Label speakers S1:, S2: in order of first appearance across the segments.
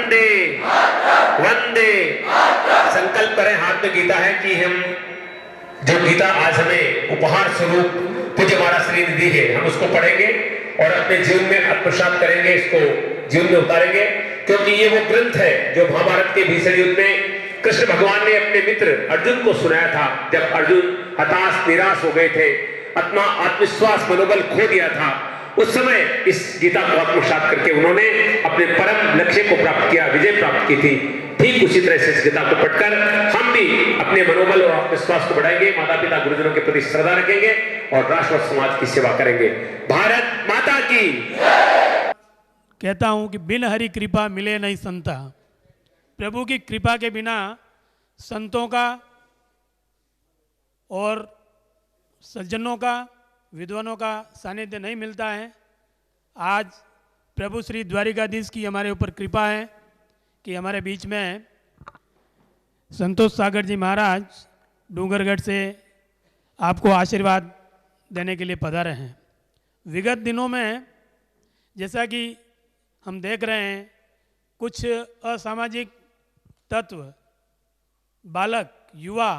S1: वंदे वंदे। संकल्प करें, हाथ में गीता है कि हम जो गीता आज हमें उपहार स्वरूप पूज्य महाराज श्री ने दी है, हम उसको पढ़ेंगे और अपने जीवन में आत्मसात करेंगे, इसको जीवन में उतारेंगे, क्योंकि ये वो ग्रंथ है जो महाभारत के भीषण युद्ध में कृष्ण भगवान ने अपने मित्र अर्जुन को सुनाया था। जब अर्जुन हताश निराश हो गए थे, अपना आत्मविश्वास मनोबल खो दिया था, उस समय इस गीता को आत्मसात करके उन्होंने अपने परम लक्ष्य को प्राप्त किया, विजय प्राप्त की थी। ठीक उसी तरह से इस गीता को पढ़कर हम भी अपने मनोबल और आत्मविश्वास को बढ़ाएंगे, माता पिता गुरुजनों के प्रति श्रद्धा रखेंगे और राष्ट्र और समाज की सेवा करेंगे। भारत माता की।
S2: कहता हूं कि बिन हरि कृपा मिले नहीं संता। प्रभु की कृपा के बिना संतों का और सज्जनों का, विद्वानों का सानिध्य नहीं मिलता है। आज प्रभु श्री द्वारिकाधीश की हमारे ऊपर कृपा है कि हमारे बीच में संतोष सागर जी महाराज डूंगरगढ़ से आपको आशीर्वाद देने के लिए पधारे हैं। विगत दिनों में जैसा कि हम देख रहे हैं, कुछ असामाजिक तत्व, बालक, युवा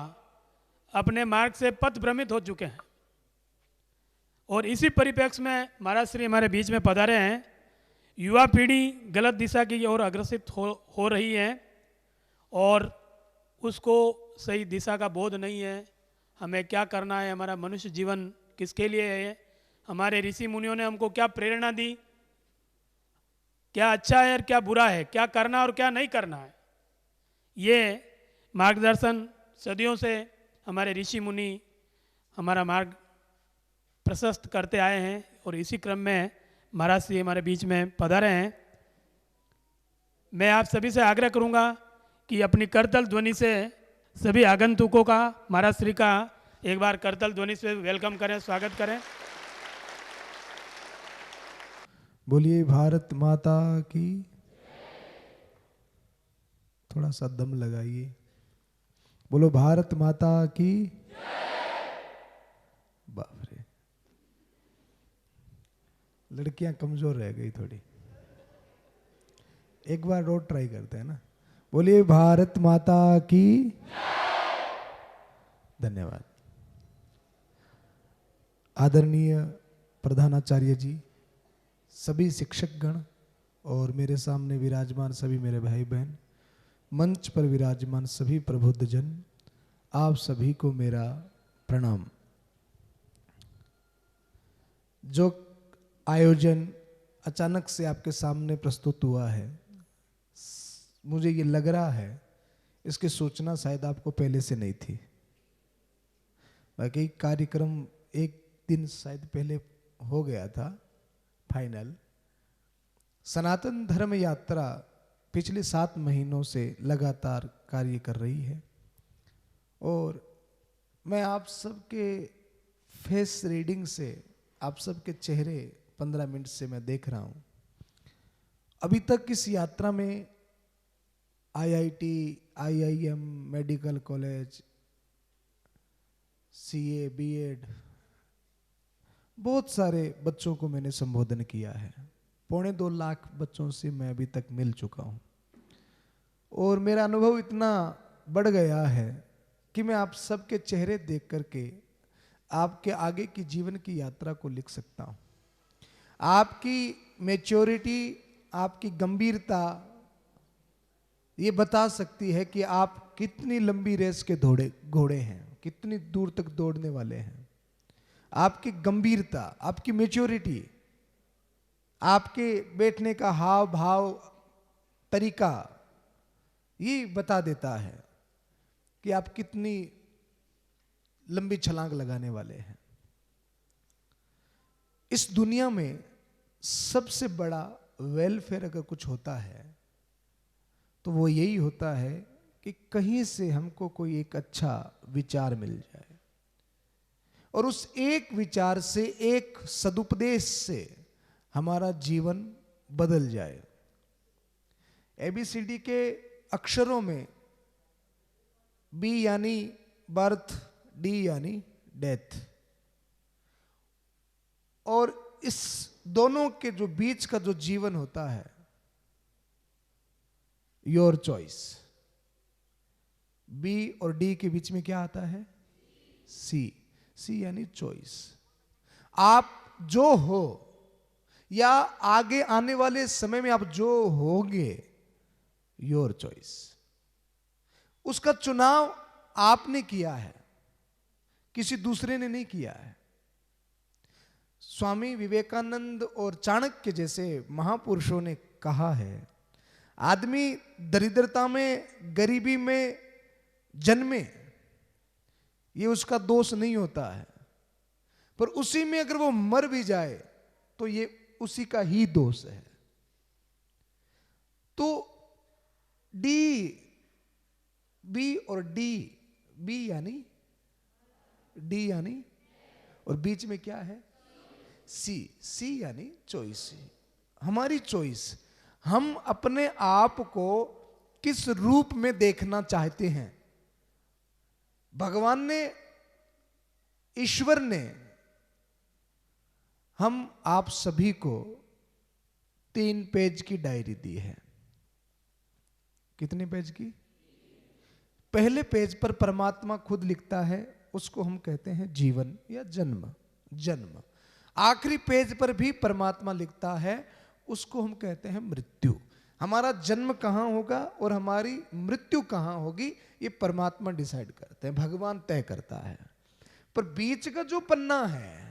S2: अपने मार्ग से पथ भ्रमित हो चुके हैं और इसी परिप्रेक्ष्य में महाराज श्री हमारे बीच में पधारे हैं। युवा पीढ़ी गलत दिशा की ओर अग्रसित हो रही है और उसको सही दिशा का बोध नहीं है। हमें क्या करना है, हमारा मनुष्य जीवन किसके लिए है, हमारे ऋषि मुनियों ने हमको क्या प्रेरणा दी, क्या अच्छा है और क्या बुरा है, क्या करना और क्या नहीं करना है, ये मार्गदर्शन सदियों से हमारे ऋषि मुनि हमारा मार्ग प्रशस्त करते आए हैं और इसी क्रम में महाराज श्री हमारे बीच में पधारे हैं। मैं आप सभी से आग्रह करूंगा कि अपनी करतल ध्वनि से सभी आगंतुकों का, महाराज श्री का एक बार करतल ध्वनि से वेलकम करें, स्वागत करें।
S3: बोलिए भारत माता की। थोड़ा सा दम लगाइए, बोलो भारत माता की। बाप रे, लड़कियां कमजोर रह गई थोड़ी। एक बार और ट्राई करते हैं ना। बोलिए भारत माता की। धन्यवाद। आदरणीय प्रधानाचार्य जी, सभी शिक्षकगण और मेरे सामने विराजमान सभी मेरे भाई बहन, मंच पर विराजमान सभी प्रबुद्धजन, आप सभी को मेरा प्रणाम। जो आयोजन अचानक से आपके सामने प्रस्तुत हुआ है, मुझे ये लग रहा है इसकी सूचना शायद आपको पहले से नहीं थी। बाकी कार्यक्रम एक दिन शायद पहले हो गया था फाइनल। सनातन धर्म यात्रा पिछले 7 महीनों से लगातार कार्य कर रही है और मैं आप सबके फेस रीडिंग से, आप सबके चेहरे 15 मिनट से मैं देख रहा हूं। अभी तक इस यात्रा में IIT, IIM, medical college, CA, BEd, बहुत सारे बच्चों को मैंने संबोधन किया है। 2.25 लाख बच्चों से मैं अभी तक मिल चुका हूं और मेरा अनुभव इतना बढ़ गया है कि मैं आप सबके चेहरे देख करके आपके आगे की जीवन की यात्रा को लिख सकता हूं। आपकी मैच्योरिटी, आपकी गंभीरता ये बता सकती है कि आप कितनी लंबी रेस के घोड़े हैं, कितनी दूर तक दौड़ने वाले हैं। आपकी गंभीरता, आपकी मैच्योरिटी, आपके बैठने का हाव भाव, तरीका ये बता देता है कि आप कितनी लंबी छलांग लगाने वाले हैं। इस दुनिया में सबसे बड़ा वेलफेयर अगर कुछ होता है तो वो यही होता है कि कहीं से हमको कोई एक अच्छा विचार मिल जाए और उस एक विचार से, एक सदुपदेश से हमारा जीवन बदल जाए। एबीसीडी के अक्षरों में बी यानी बर्थ, डी यानी डेथ, और इस दोनों के जो बीच का जो जीवन होता है योर चॉइस। बी और डी के बीच में क्या आता है? सी। सी यानी चॉइस। आप जो हो या आगे आने वाले समय में आप जो होंगे, योर चॉइस। उसका चुनाव आपने किया है, किसी दूसरे ने नहीं किया है। स्वामी विवेकानंद और चाणक्य जैसे महापुरुषों ने कहा है, आदमी दरिद्रता में, गरीबी में जन्मे, ये उसका दोष नहीं होता है, पर उसी में अगर वो मर भी जाए तो ये उसी का ही दोष है। तो डी, बी और डी, बी यानी डी यानी, और बीच में क्या है? सी। सी यानी चॉइस। हमारी चॉइस, हम अपने आप को किस रूप में देखना चाहते हैं। भगवान ने, ईश्वर ने हम आप सभी को 3 पेज की डायरी दी है। कितने पेज की? पहले पेज पर परमात्मा खुद लिखता है, उसको हम कहते हैं जीवन या जन्म। जन्म। आखिरी पेज पर भी परमात्मा लिखता है, उसको हम कहते हैं मृत्यु। हमारा जन्म कहां होगा और हमारी मृत्यु कहां होगी, ये परमात्मा डिसाइड करते हैं, भगवान तय करता है। पर बीच का जो पन्ना है,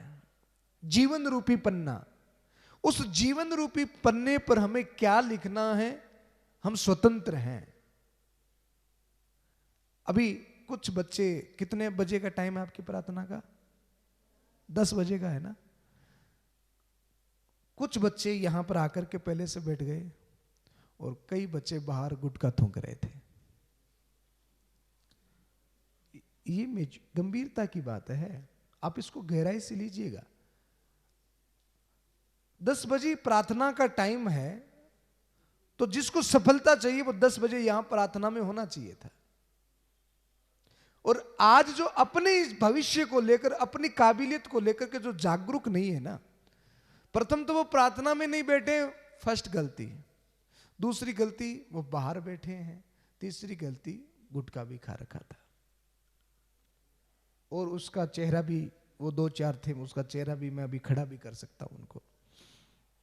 S3: जीवन रूपी पन्ना, उस जीवन रूपी पन्ने पर हमें क्या लिखना है? हम स्वतंत्र हैं। अभी कुछ बच्चे, कितने बजे का टाइम है आपकी प्रार्थना का? 10 बजे का है ना। कुछ बच्चे यहां पर आकर के पहले से बैठ गए और कई बच्चे बाहर गुटखा थूक रहे थे। ये गंभीरता की बात है, आप इसको गहराई से लीजिएगा। 10 बजे प्रार्थना का टाइम है, तो जिसको सफलता चाहिए वो 10 बजे यहां प्रार्थना में होना चाहिए था। और आज जो अपने इस भविष्य को लेकर, अपनी काबिलियत को लेकर के जो जागरूक नहीं है ना, प्रथम तो वो प्रार्थना में नहीं बैठे, फर्स्ट गलती। दूसरी गलती, वो बाहर बैठे हैं। तीसरी गलती, गुटखा भी खा रखा था। और उसका चेहरा भी, वो 2-4 थे, उसका चेहरा भी मैं अभी खड़ा भी कर सकता हूं उनको,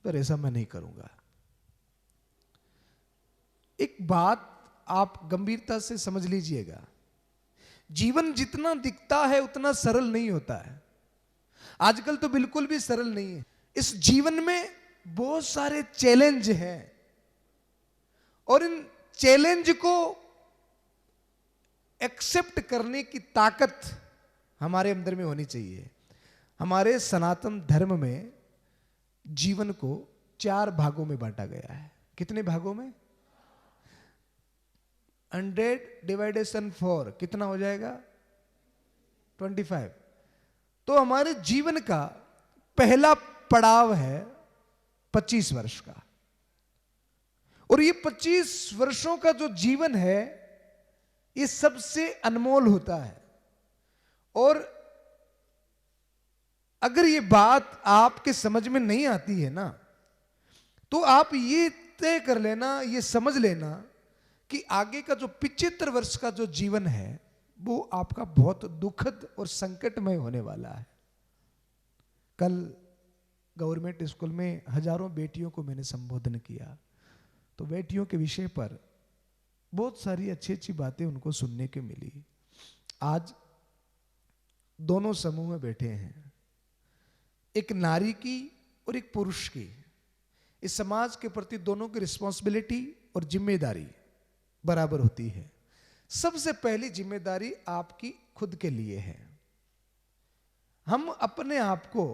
S3: पर ऐसा मैं नहीं करूंगा। एक बात आप गंभीरता से समझ लीजिएगा, जीवन जितना दिखता है उतना सरल नहीं होता है। आजकल तो बिल्कुल भी सरल नहीं है। इस जीवन में बहुत सारे चैलेंज हैं, और इन चैलेंज को एक्सेप्ट करने की ताकत हमारे अंदर में होनी चाहिए। हमारे सनातन धर्म में जीवन को 4 भागों में बांटा गया है। कितने भागों में? 100/4 कितना हो जाएगा? 25। तो हमारे जीवन का पहला पड़ाव है 25 वर्ष का, और ये 25 वर्षों का जो जीवन है, ये सबसे अनमोल होता है। और अगर ये बात आपके समझ में नहीं आती है ना, तो आप ये तय कर लेना, ये समझ लेना कि आगे का जो 75 वर्ष का जो जीवन है, वो आपका बहुत दुखद और संकटमय होने वाला है। कल गवर्नमेंट स्कूल में हजारों बेटियों को मैंने संबोधन किया, तो बेटियों के विषय पर बहुत सारी अच्छी अच्छी बातें उनको सुनने को मिली। आज दोनों समूह में बैठे हैं, एक नारी की और एक पुरुष की। इस समाज के प्रति दोनों की रिस्पॉन्सिबिलिटी और जिम्मेदारी बराबर होती है। सबसे पहली जिम्मेदारी आपकी खुद के लिए है। हम अपने आप को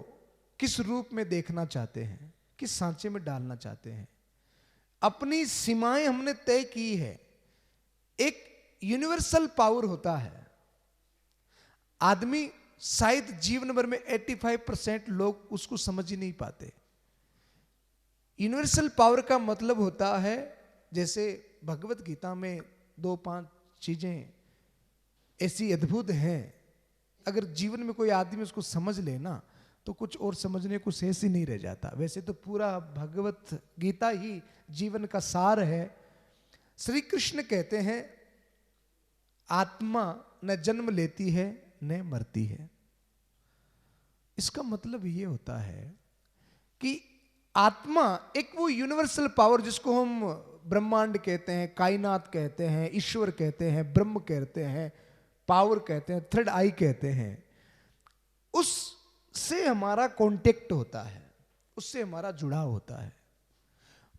S3: किस रूप में देखना चाहते हैं, किस सांचे में डालना चाहते हैं, अपनी सीमाएं हमने तय की है। एक यूनिवर्सल पावर होता है। आदमी शायद जीवन भर में 85% लोग उसको समझ ही नहीं पाते। यूनिवर्सल पावर का मतलब होता है, जैसे भगवत गीता में 2-5 चीजें ऐसी अद्भुत हैं, अगर जीवन में कोई आदमी उसको समझ लेना तो कुछ और समझने को शेष ही नहीं रह जाता। वैसे तो पूरा भगवत गीता ही जीवन का सार है। श्री कृष्ण कहते हैं आत्मा न जन्म लेती है न मरती है। इसका मतलब ये होता है कि आत्मा एक वो यूनिवर्सल पावर जिसको हम ब्रह्मांड कहते हैं, कायनात कहते हैं, ईश्वर कहते हैं, ब्रह्म कहते हैं, पावर कहते हैं, थर्ड आई कहते हैं, उससे हमारा कांटेक्ट होता है, उससे हमारा जुड़ाव होता है।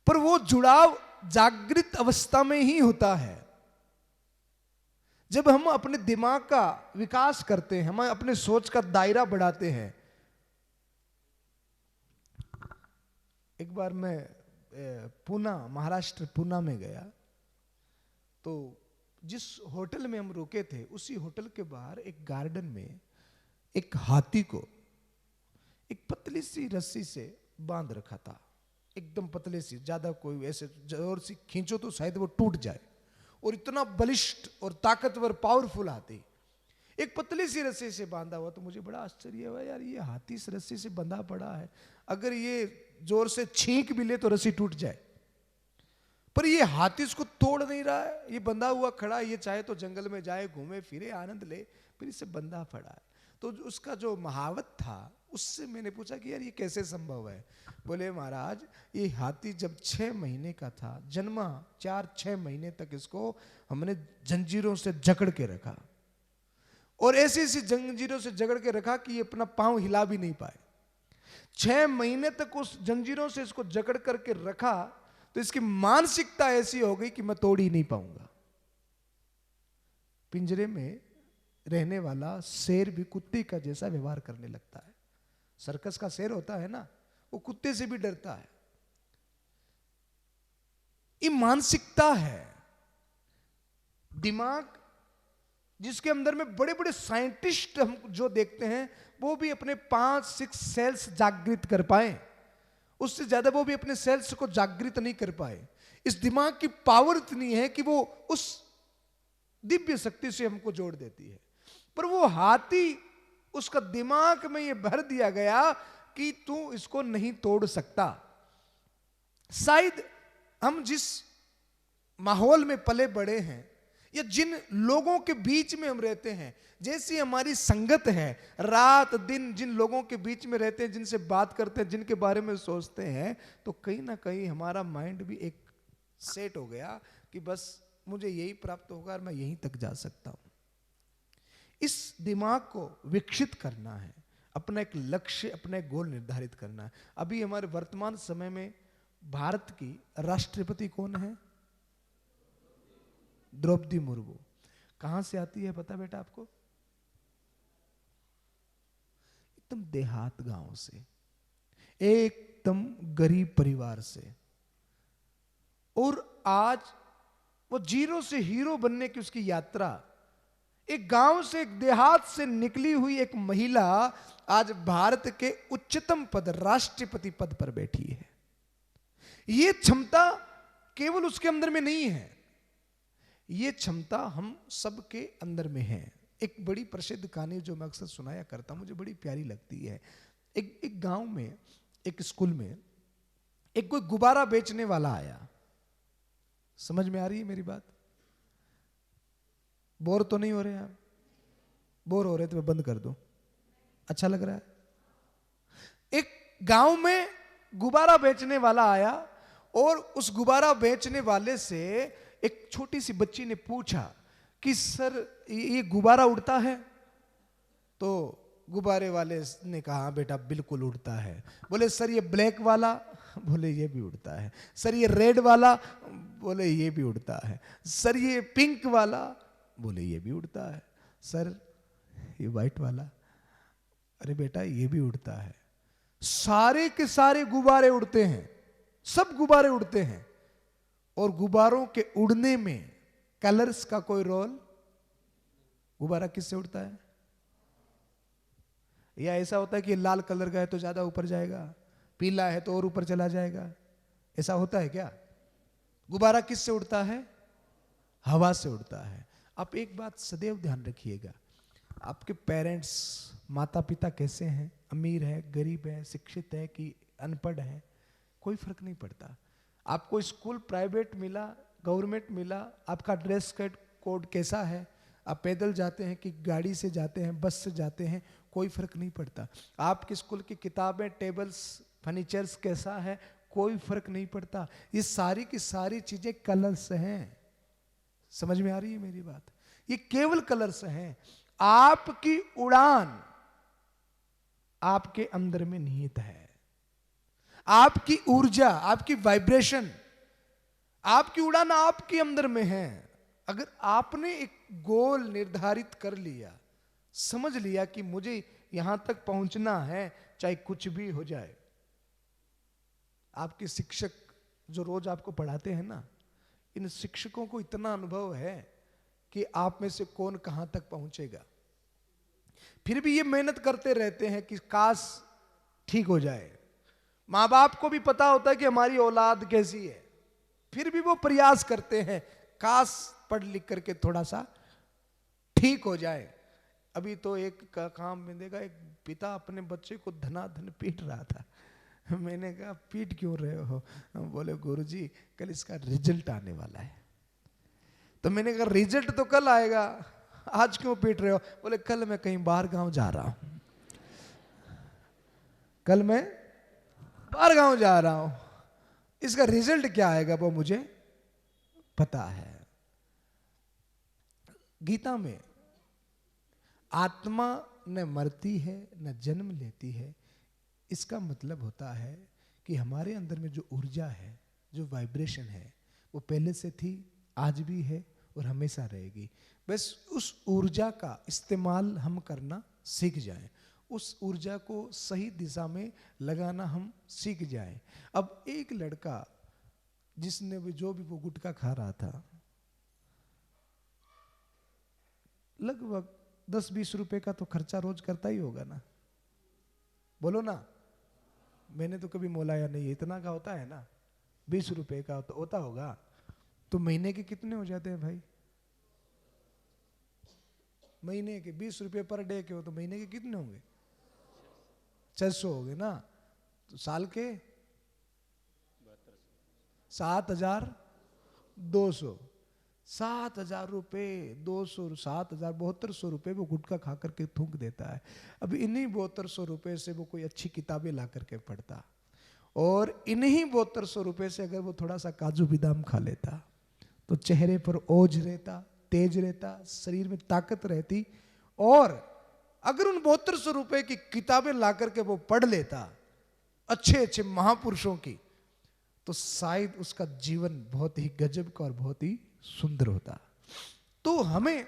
S3: पर वो जुड़ाव जागृत अवस्था में ही होता है। जब हम अपने दिमाग का विकास करते हैं, हम अपने सोच का दायरा बढ़ाते हैं। एक बार मैं पूना, महाराष्ट्र पूना में गया, तो जिस होटल में हम रुके थे उसी होटल के बाहर एक गार्डन में एक हाथी को एक पतली सी रस्सी से बांध रखा था, एकदम पतले सी, ज्यादा कोई ऐसे जोर से खींचो तो शायद वो टूट जाए, और इतना बलिष्ठ और ताकतवर पावरफुल हाथी एक पतली सी रस्सी से बांधा हुआ। तो मुझे बड़ा आश्चर्य हुआ, यार ये हाथी इस रस्सी से बंधा पड़ा है, अगर ये जोर से छींक भी ले तो रस्सी टूट जाए, पर ये हाथी इसको तोड़ नहीं रहा है, ये बंधा हुआ खड़ा है, ये चाहे तो जंगल में जाए, घूमे फिरे, आनंद ले, फिर इसे बंधा पड़ा है। तो उसका जो महावत था उससे मैंने पूछा कि यार ये कैसे संभव है। बोले महाराज ये हाथी जब 6 महीने का था, जन्मा 4-6 महीने तक इसको हमने जंजीरों से जकड़ के रखा, और ऐसी ऐसी जंजीरों से जकड़ के रखा कि ये अपना पांव हिला भी नहीं पाए। 6 महीने तक उस जंजीरों से इसको जकड़ करके रखा, तो इसकी मानसिकता ऐसी हो गई कि मैं तोड़ ही नहीं पाऊंगा। पिंजरे में रहने वाला शेर भी कुत्ते का जैसा व्यवहार करने लगता है। सर्कस का शेर होता है ना, वो कुत्ते से भी डरता है। ये मानसिकता है, दिमाग जिसके अंदर में बड़े बड़े साइंटिस्ट हम जो देखते हैं वो भी अपने 5-6 सेल्स जागृत कर पाए, उससे ज्यादा वो भी अपने सेल्स को जागृत नहीं कर पाए। इस दिमाग की पावर इतनी है कि वो उस दिव्य शक्ति से हमको जोड़ देती है। पर वो हाथी, उसका दिमाग में ये भर दिया गया कि तू इसको नहीं तोड़ सकता। शायद हम जिस माहौल में पले बड़े हैं या जिन लोगों के बीच में हम रहते हैं, जैसी हमारी संगत है, रात दिन जिन लोगों के बीच में रहते हैं, जिनसे बात करते हैं, जिनके बारे में सोचते हैं, तो कहीं ना कहीं हमारा माइंड भी एक सेट हो गया कि बस मुझे यही प्राप्त होगा और मैं यहीं तक जा सकता हूं। इस दिमाग को विकसित करना है, अपना एक लक्ष्य, अपना एक गोल निर्धारित करना है। अभी हमारे वर्तमान समय में भारत की राष्ट्रपति कौन है? द्रौपदी मुर्मू। कहां से आती है पता बेटा आपको? एकदम देहात गांव से, एकदम गरीब परिवार से, और आज वो जीरो से हीरो बनने की उसकी यात्रा, एक गांव से, एक देहात से निकली हुई एक महिला आज भारत के उच्चतम पद, राष्ट्रपति पद पर बैठी है। यह क्षमता केवल उसके अंदर में नहीं है, यह क्षमता हम सबके अंदर में है। एक बड़ी प्रसिद्ध कहानी जो मैं अक्सर सुनाया करता हूं, मुझे बड़ी प्यारी लगती है। एक गांव में, एक स्कूल में एक कोई गुब्बारा बेचने वाला आया। समझ में आ रही है मेरी बात? बोर तो नहीं हो रहे आप? बोर हो रहे तो मैं बंद कर दूं? अच्छा लग रहा है? एक गांव में गुब्बारा बेचने वाला आया, और उस गुब्बारा बेचने वाले से एक छोटी सी बच्ची ने पूछा कि सर ये गुब्बारा उड़ता है? तो गुब्बारे वाले ने कहा बेटा बिल्कुल उड़ता है। बोले सर ये ब्लैक वाला? बोले ये भी उड़ता है। सर ये रेड वाला? बोले ये भी उड़ता है। सर ये पिंक वाला? बोले ये भी उड़ता है। सर ये व्हाइट वाला? अरे बेटा ये भी उड़ता है। सारे के सारे गुब्बारे उड़ते हैं, सब गुब्बारे उड़ते हैं, और गुब्बारों के उड़ने में कलर्स का कोई रोल? गुब्बारा किससे उड़ता है? या ऐसा होता है कि लाल कलर का है तो ज्यादा ऊपर जाएगा, पीला है तो और ऊपर चला जाएगा? ऐसा होता है क्या? गुब्बारा किससे उड़ता है? हवा से उड़ता है। आप एक बात सदैव ध्यान रखिएगा, आपके पेरेंट्स, माता पिता कैसे हैं, अमीर है, गरीब है, शिक्षित है कि अनपढ़ है, कोई फर्क नहीं पड़ता। आपको स्कूल प्राइवेट मिला गवर्नमेंट मिला, आपका ड्रेस कोड कैसा है, आप पैदल जाते हैं कि गाड़ी से जाते हैं, बस से जाते हैं, कोई फर्क नहीं पड़ता। आपके स्कूल की किताबें, टेबल्स, फर्नीचर्स कैसा है, कोई फर्क नहीं पड़ता। ये सारी की सारी चीजें कलर्स हैं। समझ में आ रही है मेरी बात? ये केवल कलर्स हैं। आपकी उड़ान आपके अंदर में निहित है। आपकी ऊर्जा, आपकी वाइब्रेशन, आपकी उड़ान आपके अंदर में है। अगर आपने एक गोल निर्धारित कर लिया, समझ लिया कि मुझे यहां तक पहुंचना है चाहे कुछ भी हो जाए। आपके शिक्षक जो रोज आपको पढ़ाते हैं ना, इन शिक्षकों को इतना अनुभव है कि आप में से कौन कहां तक पहुंचेगा। फिर भी ये मेहनत करते रहते हैं कि काश ठीक हो जाए। माँ बाप को भी पता होता है कि हमारी औलाद कैसी है, फिर भी वो प्रयास करते हैं काश पढ़ लिख करके थोड़ा सा ठीक हो जाए। अभी तो एक का काम में देखा, एक पिता अपने बच्चे को धनाधन पीट रहा था। मैंने कहा पीट क्यों रहे हो? बोले गुरुजी कल इसका रिजल्ट आने वाला है। तो मैंने कहा रिजल्ट तो कल आएगा, आज क्यों पीट रहे हो? बोले कल मैं कहीं बाहर गांव जा रहा हूं, कल मैं बाहर गांव जा रहा हूं, इसका रिजल्ट क्या आएगा वो मुझे पता है। गीता में आत्मा न मरती है न जन्म लेती है। इसका मतलब होता है कि हमारे अंदर में जो ऊर्जा है, जो वाइब्रेशन है, वो पहले से थी, आज भी है और हमेशा रहेगी। बस उस ऊर्जा का इस्तेमाल हम करना सीख जाएं, उस ऊर्जा को सही दिशा में लगाना हम सीख जाएं। अब एक लड़का जिसने भी जो भी वो गुटखा खा रहा था, लगभग 10-20 रुपए का तो खर्चा रोज करता ही होगा ना, बोलो ना। मैंने तो कभी मोलाया नहीं, इतना का होता है ना, 20 रुपए का तो होता होगा। तो महीने के कितने हो जाते हैं भाई? महीने के 20 रुपए पर डे के हो तो महीने के कितने होंगे? 600 हो गए ना। तो साल के 7,200, 7,000 रुपए, 200, 7,000, 7200 रुपए वो गुटखा खा करके थूक देता है। अब इन्हीं 7200 रुपए से वो कोई अच्छी किताबें ला करके पढ़ता, और इन्हीं 7200 रुपए से अगर वो थोड़ा सा काजू बादाम खा लेता तो चेहरे पर ओज रहता, तेज रहता, शरीर में ताकत रहती। और अगर उन 7200 रुपए की किताबें ला करके वो पढ़ लेता अच्छे अच्छे महापुरुषों की, तो शायद उसका जीवन बहुत ही गजब का और बहुत ही सुंदर होता। तो हमें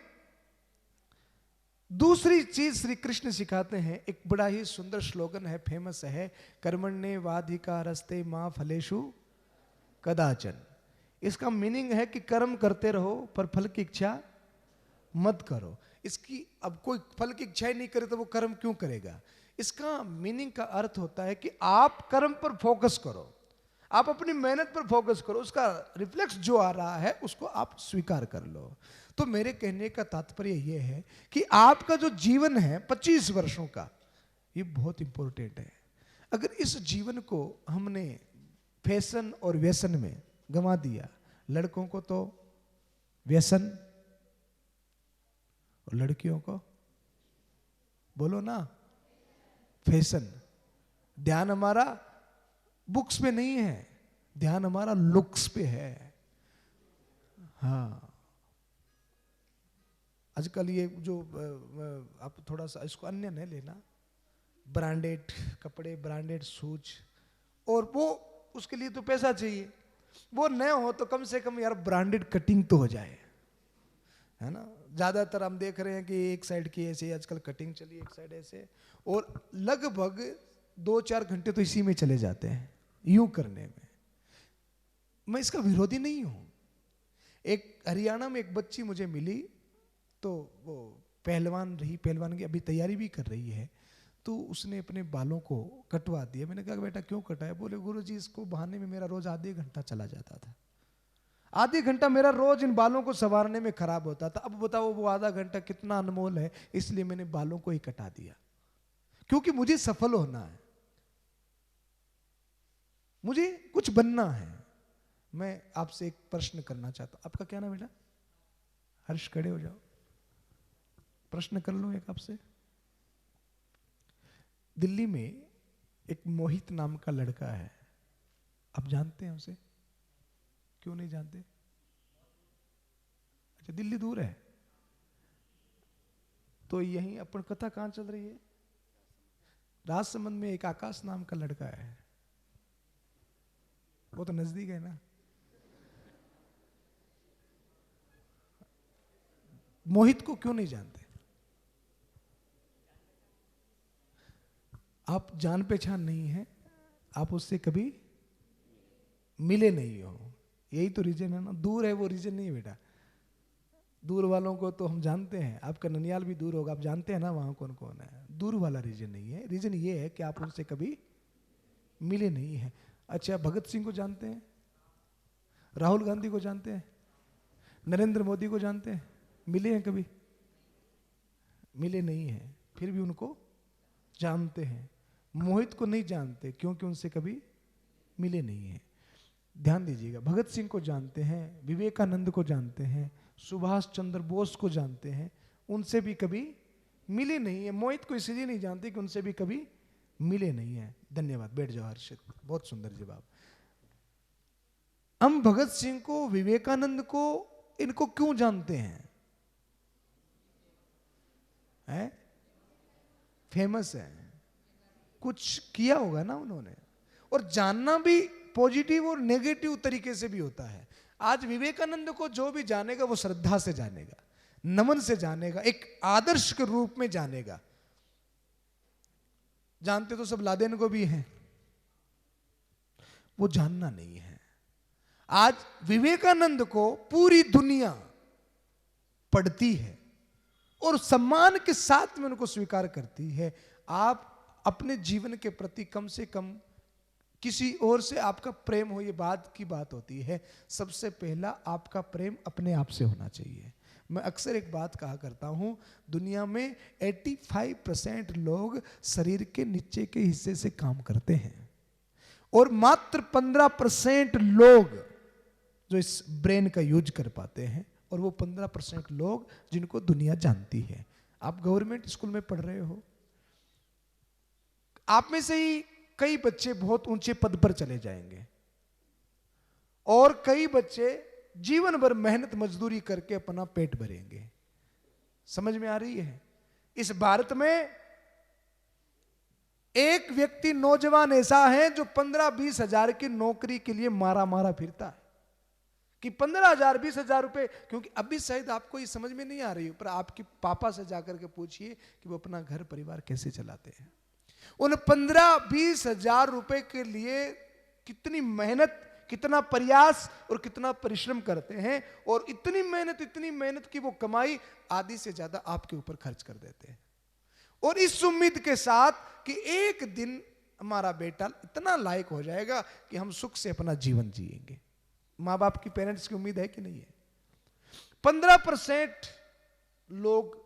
S3: दूसरी चीज श्री कृष्ण सिखाते हैं। एक बड़ा ही सुंदर स्लोगन है, फेमस है, कर्मण्येवाधिकारस्ते मा फलेषु कदाचन। इसका मीनिंग है कि कर्म करते रहो पर फल की इच्छा मत करो। इसकी अब कोई फल की इच्छा ही नहीं करे तो वो कर्म क्यों करेगा? इसका मीनिंग का अर्थ होता है कि आप कर्म पर फोकस करो, आप अपनी मेहनत पर फोकस करो, उसका रिफ्लेक्स जो आ रहा है उसको आप स्वीकार कर लो। तो मेरे कहने का तात्पर्य यह है कि आपका जो जीवन है 25 वर्षों का, ये बहुत इंपॉर्टेंट है। अगर इस जीवन को हमने फैशन और व्यसन में गंवा दिया, लड़कों को तो व्यसन और लड़कियों को बोलो ना फैशन। ध्यान हमारा बुक्स पे नहीं है, ध्यान हमारा लुक्स पे है। हाँ, आजकल ये जो आप थोड़ा सा इसको अन्य नहीं लेना, ब्रांडेड कपड़े, ब्रांडेड शूज, और वो उसके लिए तो पैसा चाहिए। वो न हो तो कम से कम यार ब्रांडेड कटिंग तो हो जाए, है ना। ज्यादातर हम देख रहे हैं कि एक साइड की ऐसे आजकल कटिंग चली, एक साइड ऐसे, और लगभग 2-4 घंटे तो इसी में चले जाते हैं यूं करने में। मैं इसका विरोधी नहीं हूं। एक हरियाणा में एक बच्ची मुझे मिली, तो वो पहलवान रही, पहलवान की अभी तैयारी भी कर रही है। तो उसने अपने बालों को कटवा दिया। मैंने कहा बेटा क्यों कटाया? बोले गुरुजी इसको बहाने में मेरा रोज आधे घंटा चला जाता था, आधे घंटा मेरा रोज इन बालों को संवारने में खराब होता था। अब बताओ वो आधा घंटा कितना अनमोल है, इसलिए मैंने बालों को ही कटा दिया, क्योंकि मुझे सफल होना है, मुझे कुछ बनना है। मैं आपसे एक प्रश्न करना चाहता हूं। आपका क्या नाम बेटा? हर्ष, खड़े हो जाओ, प्रश्न कर लूं एक आपसे। दिल्ली में एक मोहित नाम का लड़का है, आप जानते हैं उसे? क्यों नहीं जानते? अच्छा, दिल्ली दूर है तो यहीं अपन कथा कहां चल रही है? राजसमंद में एक आकाश नाम का लड़का है, वो तो नजदीक है ना। मोहित को क्यों नहीं जानते? आप जान पहचान नहीं है, आप उससे कभी मिले नहीं हो, यही तो रीजन है ना। दूर है वो रीजन नहीं है बेटा। दूर वालों को तो हम जानते हैं, आपका ननियाल भी दूर होगा, आप जानते हैं ना वहां कौन कौन है। दूर वाला रीजन नहीं है, रीजन ये है कि आप उनसे कभी मिले नहीं है। अच्छा, भगत सिंह को जानते हैं? राहुल गांधी को जानते हैं? नरेंद्र मोदी को जानते हैं? मिले हैं कभी? मिले नहीं है, फिर भी उनको जानते हैं। मोहित को नहीं जानते क्योंकि उनसे कभी मिले नहीं है। ध्यान दीजिएगा, भगत सिंह को जानते हैं, विवेकानंद को जानते हैं, सुभाष चंद्र बोस को जानते हैं, उनसे भी कभी मिले नहीं है। मोहित को इसलिए नहीं जानते कि उनसे भी कभी मिले नहीं है। धन्यवाद, बैठ जाओ हर्षित, बहुत सुंदर जवाब। हम भगत सिंह को, विवेकानंद को, इनको क्यों जानते हैं? फेमस है, कुछ किया होगा ना उन्होंने। और जानना भी पॉजिटिव और नेगेटिव तरीके से भी होता है। आज विवेकानंद को जो भी जानेगा वो श्रद्धा से जानेगा, नमन से जानेगा, एक आदर्श के रूप में जानेगा। जानते तो सब लादेन को भी हैं, वो जानना नहीं है। आज विवेकानंद को पूरी दुनिया पढ़ती है और सम्मान के साथ में उनको स्वीकार करती है। आप अपने जीवन के प्रति कम से कम किसी और से आपका प्रेम हो, ये बात की बात होती है। सबसे पहला आपका प्रेम अपने आप से होना चाहिए। मैं अक्सर एक बात कहा करता हूं, दुनिया में 85% लोग शरीर के नीचे के हिस्से से काम करते हैं और मात्र 15% लोग जो इस ब्रेन का यूज कर पाते हैं, और वो 15% लोग जिनको दुनिया जानती है। आप गवर्नमेंट स्कूल में पढ़ रहे हो, आप में से ही कई बच्चे बहुत ऊंचे पद पर चले जाएंगे और कई बच्चे जीवन भर मेहनत मजदूरी करके अपना पेट भरेंगे। समझ में आ रही है? इस भारत में एक व्यक्ति नौजवान ऐसा है जो 15-20 हजार की नौकरी के लिए मारा मारा फिरता है कि 15,000-20,000 रुपए। क्योंकि अभी शायद आपको ये समझ में नहीं आ रही, पर आपके पापा से जाकर के पूछिए कि वो अपना घर परिवार कैसे चलाते हैं। उन 15-20 हजार रुपए के लिए कितनी मेहनत, कितना प्रयास और कितना परिश्रम करते हैं, और इतनी मेहनत की वो कमाई आधी से ज्यादा आपके ऊपर खर्च कर देते हैं, और इस उम्मीद के साथ कि एक दिन हमारा बेटा इतना लायक हो जाएगा कि हम सुख से अपना जीवन जिएंगे। मां बाप की, पेरेंट्स की उम्मीद है कि नहीं है? 15% लोग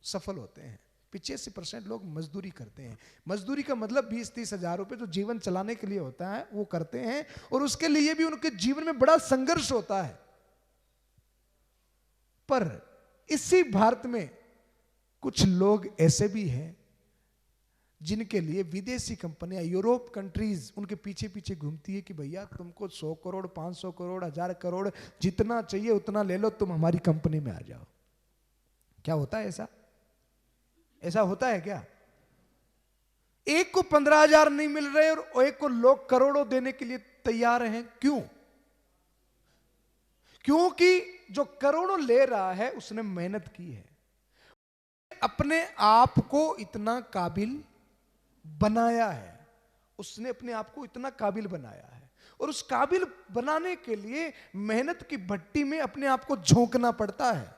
S3: सफल होते हैं, 85% लोग मजदूरी करते हैं। मजदूरी का मतलब 20-30 हजार रुपए जो जीवन चलाने के लिए होता है वो करते हैं, और उसके लिए भी उनके जीवन में बड़ा संघर्ष होता है। पर इसी भारत में कुछ लोग ऐसे भी हैं जिनके लिए विदेशी कंपनियां, यूरोप कंट्रीज उनके पीछे पीछे घूमती है कि भैया तुमको 100 करोड़, 500 करोड़, 1000 करोड़ जितना चाहिए उतना ले लो, तुम हमारी कंपनी में आ जाओ। क्या होता है ऐसा? ऐसा होता है क्या? एक को 15,000 नहीं मिल रहे और एक को लोग करोड़ों देने के लिए तैयार हैं। क्यों? क्योंकि जो करोड़ों ले रहा है उसने मेहनत की है, अपने आप को इतना काबिल बनाया है, उसने अपने आप को इतना काबिल बनाया है, और उस काबिल बनाने के लिए मेहनत की भट्टी में अपने आप को झोंकना पड़ता है।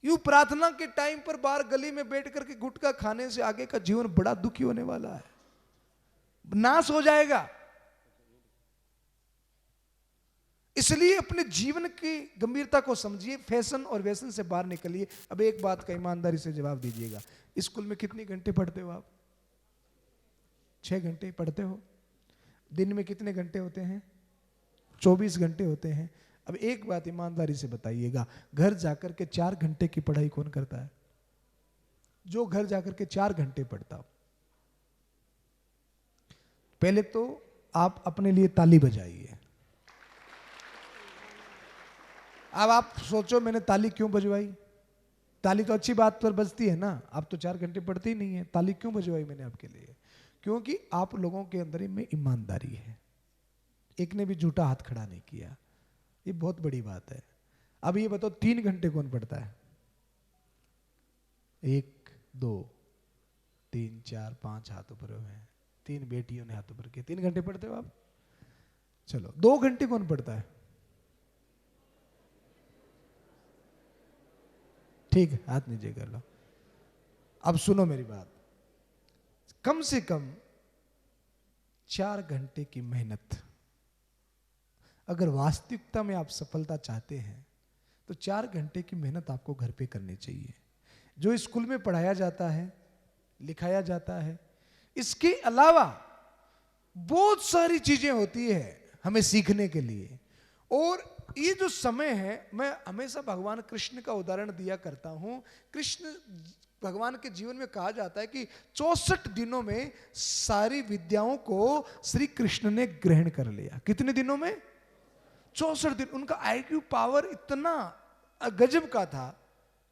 S3: यूं प्रार्थना के टाइम पर बाहर गली में बैठ करके गुटखा खाने से आगे का जीवन बड़ा दुखी होने वाला है, नाश हो जाएगा। इसलिए अपने जीवन की गंभीरता को समझिए, फैशन और व्यसन से बाहर निकलिए। अब एक बात का ईमानदारी से जवाब दीजिएगा, स्कूल में कितने घंटे पढ़ते हो आप? 6 घंटे पढ़ते हो। दिन में कितने घंटे होते हैं? 24 घंटे होते हैं। अब एक बात ईमानदारी से बताइएगा, घर जाकर के 4 घंटे की पढ़ाई कौन करता है? जो घर जाकर के 4 घंटे पढ़ता हो। पहले तो आप अपने लिए ताली बजाइए। अब आप सोचो मैंने ताली क्यों बजवाई? ताली तो अच्छी बात पर बजती है ना, आप तो 4 घंटे पढ़ते ही नहीं है, ताली क्यों बजवाई मैंने आपके लिए? क्योंकि आप लोगों के अंदर में ईमानदारी है। एक ने भी झूठा हाथ खड़ा नहीं किया, ये बहुत बड़ी बात है। अब ये बताओ 3 घंटे कौन पढ़ता है? 1 2 3 4 5 हाथ ऊपर हुए हैं, 3 बेटियों ने हाथ ऊपर किए। 3 घंटे पढ़ते हो आप? चलो 2 घंटे कौन पढ़ता है? ठीक है, हाथ नीचे कर लो। अब सुनो मेरी बात, कम से कम 4 घंटे की मेहनत, अगर वास्तविकता में आप सफलता चाहते हैं तो 4 घंटे की मेहनत आपको घर पे करनी चाहिए। जो स्कूल में पढ़ाया जाता है, लिखाया जाता है, इसके अलावा बहुत सारी चीजें होती है हमें सीखने के लिए। और ये जो समय है, मैं हमेशा भगवान कृष्ण का उदाहरण दिया करता हूं। कृष्ण भगवान के जीवन में कहा जाता है कि 64 दिनों में सारी विद्याओं को श्री कृष्ण ने ग्रहण कर लिया। कितने दिनों में? 64 दिन। उनका आईक्यू पावर इतना गजब का था,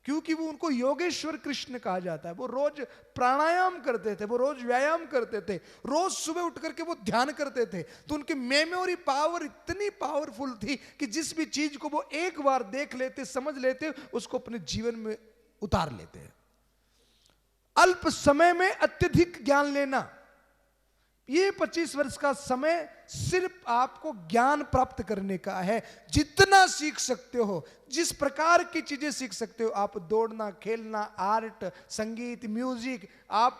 S3: क्योंकि वो उनको योगेश्वर कृष्ण कहा जाता है। वो रोज प्राणायाम करते थे, वो रोज व्यायाम करते थे, रोज सुबह उठ करके वो ध्यान करते थे। तो उनकी मेमोरी पावर इतनी पावरफुल थी कि जिस भी चीज को वो एक बार देख लेते, समझ लेते, उसको अपने जीवन में उतार लेते हैं। अल्प समय में अत्यधिक ज्ञान लेना, ये 25 वर्ष का समय सिर्फ आपको ज्ञान प्राप्त करने का है। जितना सीख सकते हो, जिस प्रकार की चीजें सीख सकते हो, आप दौड़ना, खेलना, आर्ट, संगीत, म्यूजिक, आप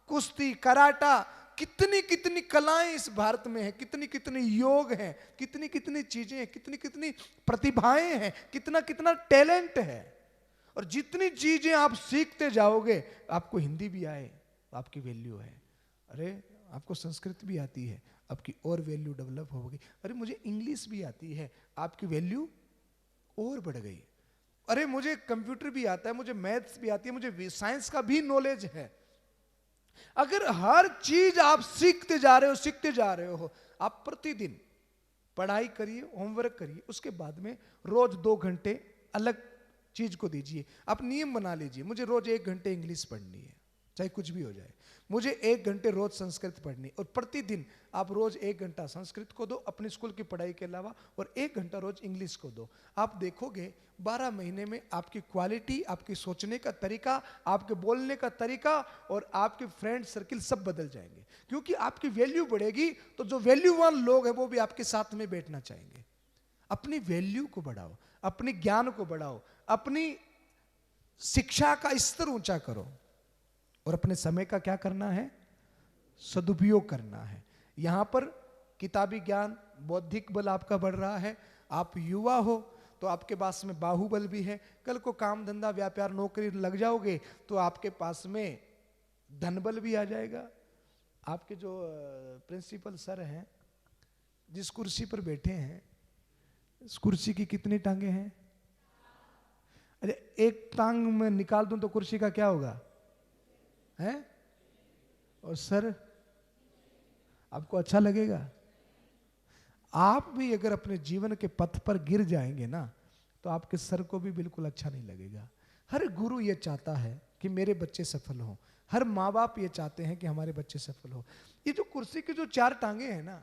S3: कुश्ती, कराटा, कितनी कितनी कलाएं इस भारत में हैं, कितनी कितनी योग हैं, कितनी कितनी चीजें हैं, कितनी कितनी प्रतिभाएं हैं, कितना कितना टैलेंट है। और जितनी चीजें आप सीखते जाओगे, आपको हिंदी भी आए तो आपकी वैल्यू है। अरे आपको संस्कृत भी आती है, आपकी और वैल्यू डेवलप होगी। अरे मुझे इंग्लिश भी आती है, आपकी वैल्यू और बढ़ गई। अरे मुझे कंप्यूटर भी आता है, मुझे मैथ्स भी आती है, मुझे साइंस का भी नॉलेज है। अगर हर चीज आप सीखते जा रहे हो, आप प्रतिदिन पढ़ाई करिए, होमवर्क करिए, उसके बाद में रोज 2 घंटे अलग चीज को दीजिए। आप नियम बना लीजिए, मुझे रोज 1 घंटे इंग्लिश पढ़नी है, चाहे कुछ भी हो जाए। मुझे 1 घंटे रोज संस्कृत पढ़नी, और प्रतिदिन आप रोज 1 घंटा संस्कृत को दो अपने स्कूल की पढ़ाई के अलावा, और 1 घंटा रोज इंग्लिश को दो। आप देखोगे 12 महीने में आपकी क्वालिटी, आपकी सोचने का तरीका, आपके बोलने का तरीका और आपके फ्रेंड सर्किल सब बदल जाएंगे। क्योंकि आपकी वैल्यू बढ़ेगी, तो जो वैल्यूवान लोग हैं वो भी आपके साथ में बैठना चाहेंगे। अपनी वैल्यू को बढ़ाओ, अपने ज्ञान को बढ़ाओ, अपनी शिक्षा का स्तर ऊंचा करो, और अपने समय का क्या करना है? सदुपयोग करना है। यहां पर किताबी ज्ञान, बौद्धिक बल आपका बढ़ रहा है। आप युवा हो तो आपके पास में बाहुबल भी है। कल को काम धंधा, व्यापार, नौकरी लग जाओगे तो आपके पास में धनबल भी आ जाएगा। आपके जो प्रिंसिपल सर हैं, जिस कुर्सी पर बैठे हैं, इस कुर्सी की कितनी टांगे हैं? अरे एक टांग में निकाल दूं तो कुर्सी का क्या होगा? है? और सर, आपको अच्छा लगेगा? आप भी अगर अपने जीवन के पथ पर गिर जाएंगे ना, तो आपके सर को भी बिल्कुल अच्छा नहीं लगेगा। हर गुरु ये चाहता है कि मेरे बच्चे सफल हों, हर माँ बाप ये चाहते हैं कि हमारे बच्चे सफल हो। ये जो कुर्सी की जो 4 टांगे हैं ना,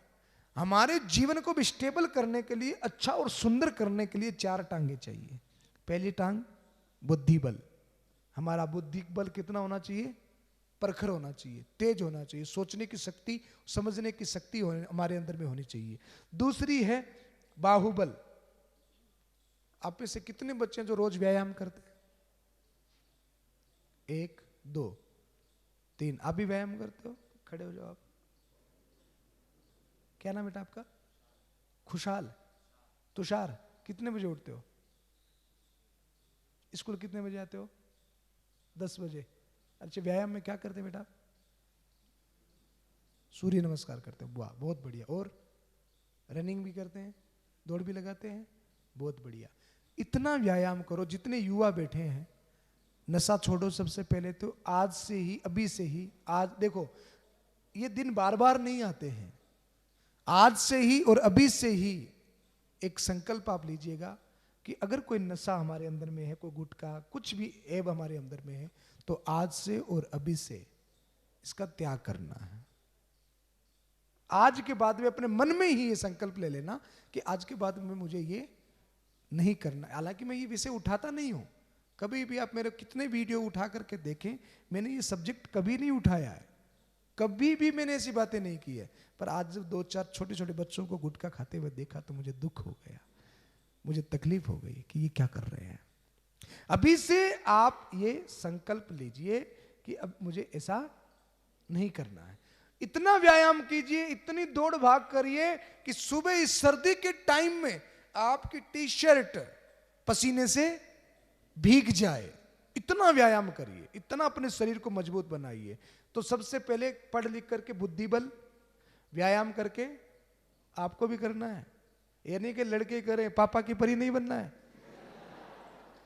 S3: हमारे जीवन को भी स्टेबल करने के लिए, अच्छा और सुंदर करने के लिए 4 टांगे चाहिए। पहली टांग बुद्धि बल। हमारा बुद्धि बल कितना होना चाहिए? प्रखर होना चाहिए, तेज होना चाहिए, सोचने की शक्ति, समझने की शक्ति हमारे अंदर में होनी चाहिए। दूसरी है बाहुबल। आप में से कितने बच्चे हैं जो रोज व्यायाम करते हैं? 1 2 3। आप भी व्यायाम करते हो? खड़े हो जाओ आप। क्या नाम बेटा आपका? खुशहाल, तुषार। कितने बजे उठते हो? स्कूल कितने बजे आते हो? 10 बजे। अच्छा, व्यायाम में क्या करते हैं बेटा? सूर्य नमस्कार करते हो। वाह, बहुत बढ़िया। और रनिंग भी करते हैं? दौड़ भी लगाते हैं, बहुत बढ़िया। इतना व्यायाम करो, जितने युवा बैठे हैं, नशा छोड़ो सबसे पहले तो, आज से ही, अभी से ही। आज देखो, ये दिन बार बार नहीं आते हैं, आज से ही और अभी से ही एक संकल्प आप लीजिएगा कि अगर कोई नशा हमारे अंदर में है, कोई गुटखा, कुछ भी ऐब हमारे अंदर में है, तो आज से और अभी से इसका त्याग करना है। आज के बाद में अपने मन में ही ये संकल्प ले लेना कि आज के बाद में मुझे ये नहीं करना। हालांकि मैं ये विषय उठाता नहीं हूं, कभी भी आप मेरे कितने वीडियो उठा करके देखें, मैंने ये सब्जेक्ट कभी नहीं उठाया है, कभी भी मैंने ऐसी बातें नहीं की है। पर आज जब 2-4 छोटे छोटे बच्चों को गुटखा खाते हुए देखा तो मुझे दुख हो गया, मुझे तकलीफ हो गई कि ये क्या कर रहे हैं। अभी से आप ये संकल्प लीजिए कि अब मुझे ऐसा नहीं करना है। इतना व्यायाम कीजिए, इतनी दौड़ भाग करिए कि सुबह इस सर्दी के टाइम में आपकी टी शर्ट पसीने से भीग जाए। इतना व्यायाम करिए, इतना अपने शरीर को मजबूत बनाइए। तो सबसे पहले पढ़ लिख करके बुद्धि बल व्यायाम करके आपको भी करना है। ये नहीं कि लड़के करें, पापा की परी नहीं बनना है।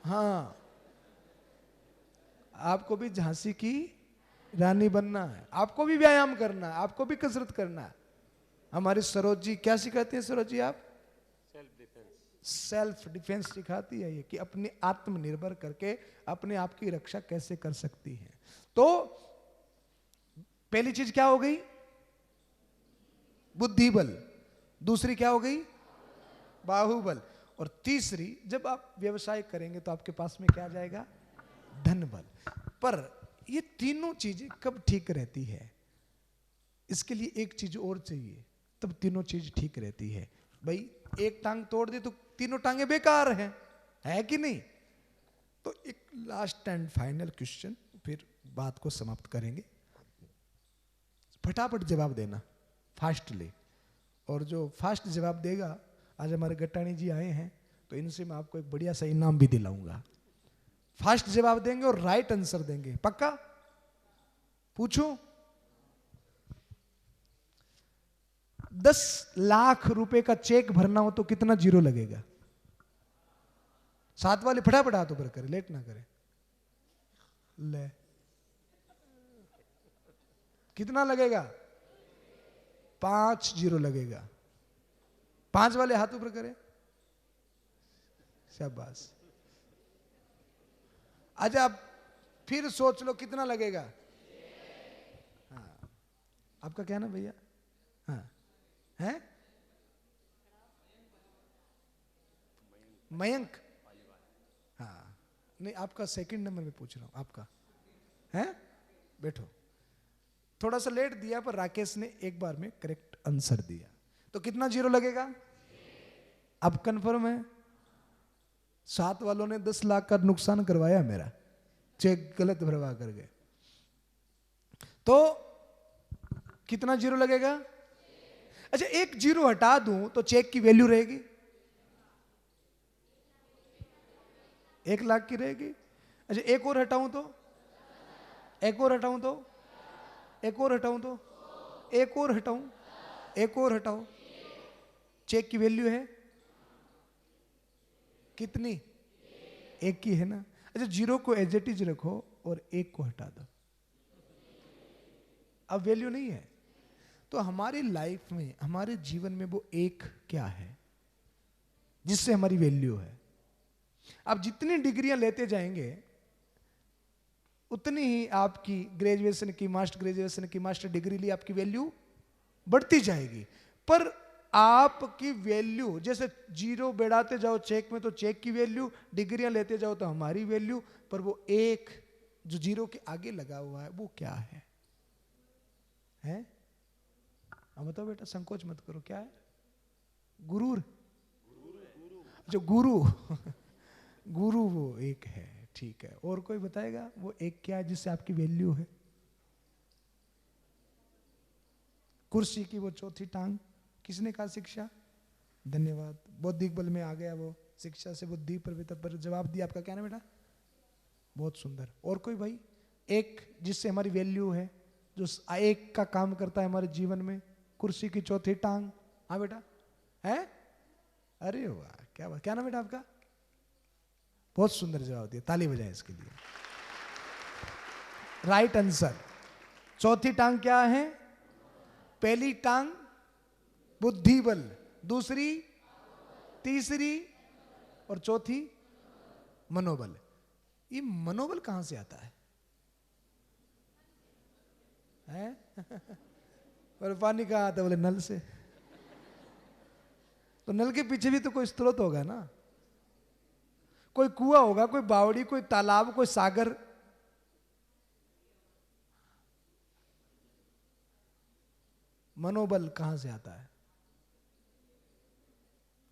S3: हाँ, आपको भी झांसी की रानी बनना है, आपको भी व्यायाम करना है, आपको भी कसरत करना है। हमारे सरोज जी क्या सिखाती है? सरोज जी आप सेल्फ डिफेंस सिखाती है ये, कि अपने आत्मनिर्भर करके अपने आप की रक्षा कैसे कर सकती है। तो पहली चीज क्या हो गई? बुद्धि बल। दूसरी क्या हो गई? बाहुबल। और तीसरी, जब आप व्यवसाय करेंगे तो आपके पास में क्या आ जाएगा? धन बल। पर ये तीनों चीजें कब ठीक रहती है? इसके लिए एक चीज और चाहिए, तब तीनों चीज ठीक रहती है। भाई एक टांग तोड़ दी तो तीनों टांगे बेकार हैं, है कि नहीं? तो एक लास्ट एंड फाइनल क्वेश्चन, फिर बात को समाप्त करेंगे। फटाफट जवाब देना, फास्टली। और जो फास्ट जवाब देगा, आज हमारे गट्टानी जी आए हैं, तो इनसे मैं आपको एक बढ़िया सा इनाम भी दिलाऊंगा। फास्ट जवाब देंगे और राइट आंसर देंगे, पक्का? पूछूं? 10 लाख रुपए का चेक भरना हो तो कितना जीरो लगेगा? साथ वाले फटाफट हाथ ऊपर करे, लेट ना करे। ले, कितना लगेगा? 5 जीरो लगेगा। 5 वाले हाथ ऊपर करे, शाबाश। अच्छा, आप फिर सोच लो कितना लगेगा। हाँ, आपका क्या नाम भैया? हाँ है मयंक? हाँ, नहीं आपका सेकंड नंबर में पूछ रहा हूं, आपका है? बैठो। थोड़ा सा लेट दिया पर राकेश ने एक बार में करेक्ट आंसर दिया। तो कितना जीरो लगेगा? अब कंफर्म है? 7 वालों ने 10 लाख का नुकसान करवाया मेरा, चेक गलत भरवा कर गए। तो कितना जीरो लगेगा? अच्छा, एक जीरो हटा दूं तो चेक की वैल्यू रहेगी 1 लाख की रहेगी। अच्छा, एक और हटाऊं तो? एक और हटाऊं तो? एक और हटाऊं तो? एक और हटाऊं? एक और हटाओ, चेक की वैल्यू है कितनी? 1 की है ना। अच्छा, जीरो को एज इट इज रखो और 1 को हटा दो, अब वैल्यू नहीं है। तो हमारी लाइफ में, हमारे जीवन में वो 1 क्या है जिससे हमारी वैल्यू है? आप जितनी डिग्रियां लेते जाएंगे उतनी ही आपकी ग्रेजुएशन की, मास्टर ग्रेजुएशन की, मास्टर डिग्री ली, आपकी वैल्यू बढ़ती जाएगी। पर आपकी वैल्यू, जैसे जीरो बढ़ाते जाओ चेक में तो चेक की वैल्यू, डिग्रियां लेते जाओ तो हमारी वैल्यू, पर वो 1 जो जीरो के आगे लगा हुआ है वो क्या है? हैं? अब बताओ बेटा, संकोच मत करो, क्या है? गुरूर? जो गुरु गुरु वो 1 है, ठीक है। और कोई बताएगा वो 1 क्या है जिससे आपकी वैल्यू है? कुर्सी की वो चौथी टांग किसने कहा? शिक्षा। धन्यवाद। बौद्धिक बल में आ गया वो, शिक्षा से बुद्धि पर जवाब दिया। आपका क्या है बेटा? बहुत सुंदर। और कोई भाई? 1 जिससे हमारी वैल्यू है, जो 1 का काम करता है हमारे जीवन में, कुर्सी की चौथी टांग। हाँ बेटा, है? अरे वाह, क्या बात, क्या नाम बेटा आपका? बहुत सुंदर जवाब दिया, ताली बजाएं इसके लिए। Right answer. चौथी टांग क्या है? पहली टांग बुद्धि बल, दूसरी, तीसरी और चौथी मनोबल। ये मनोबल कहां से आता है? और पानी कहाँ आता है? बोले नल से। तो नल के पीछे भी तो कोई स्रोत होगा ना, कोई कुआं होगा, कोई बावड़ी, कोई तालाब, कोई सागर। मनोबल कहां से आता है?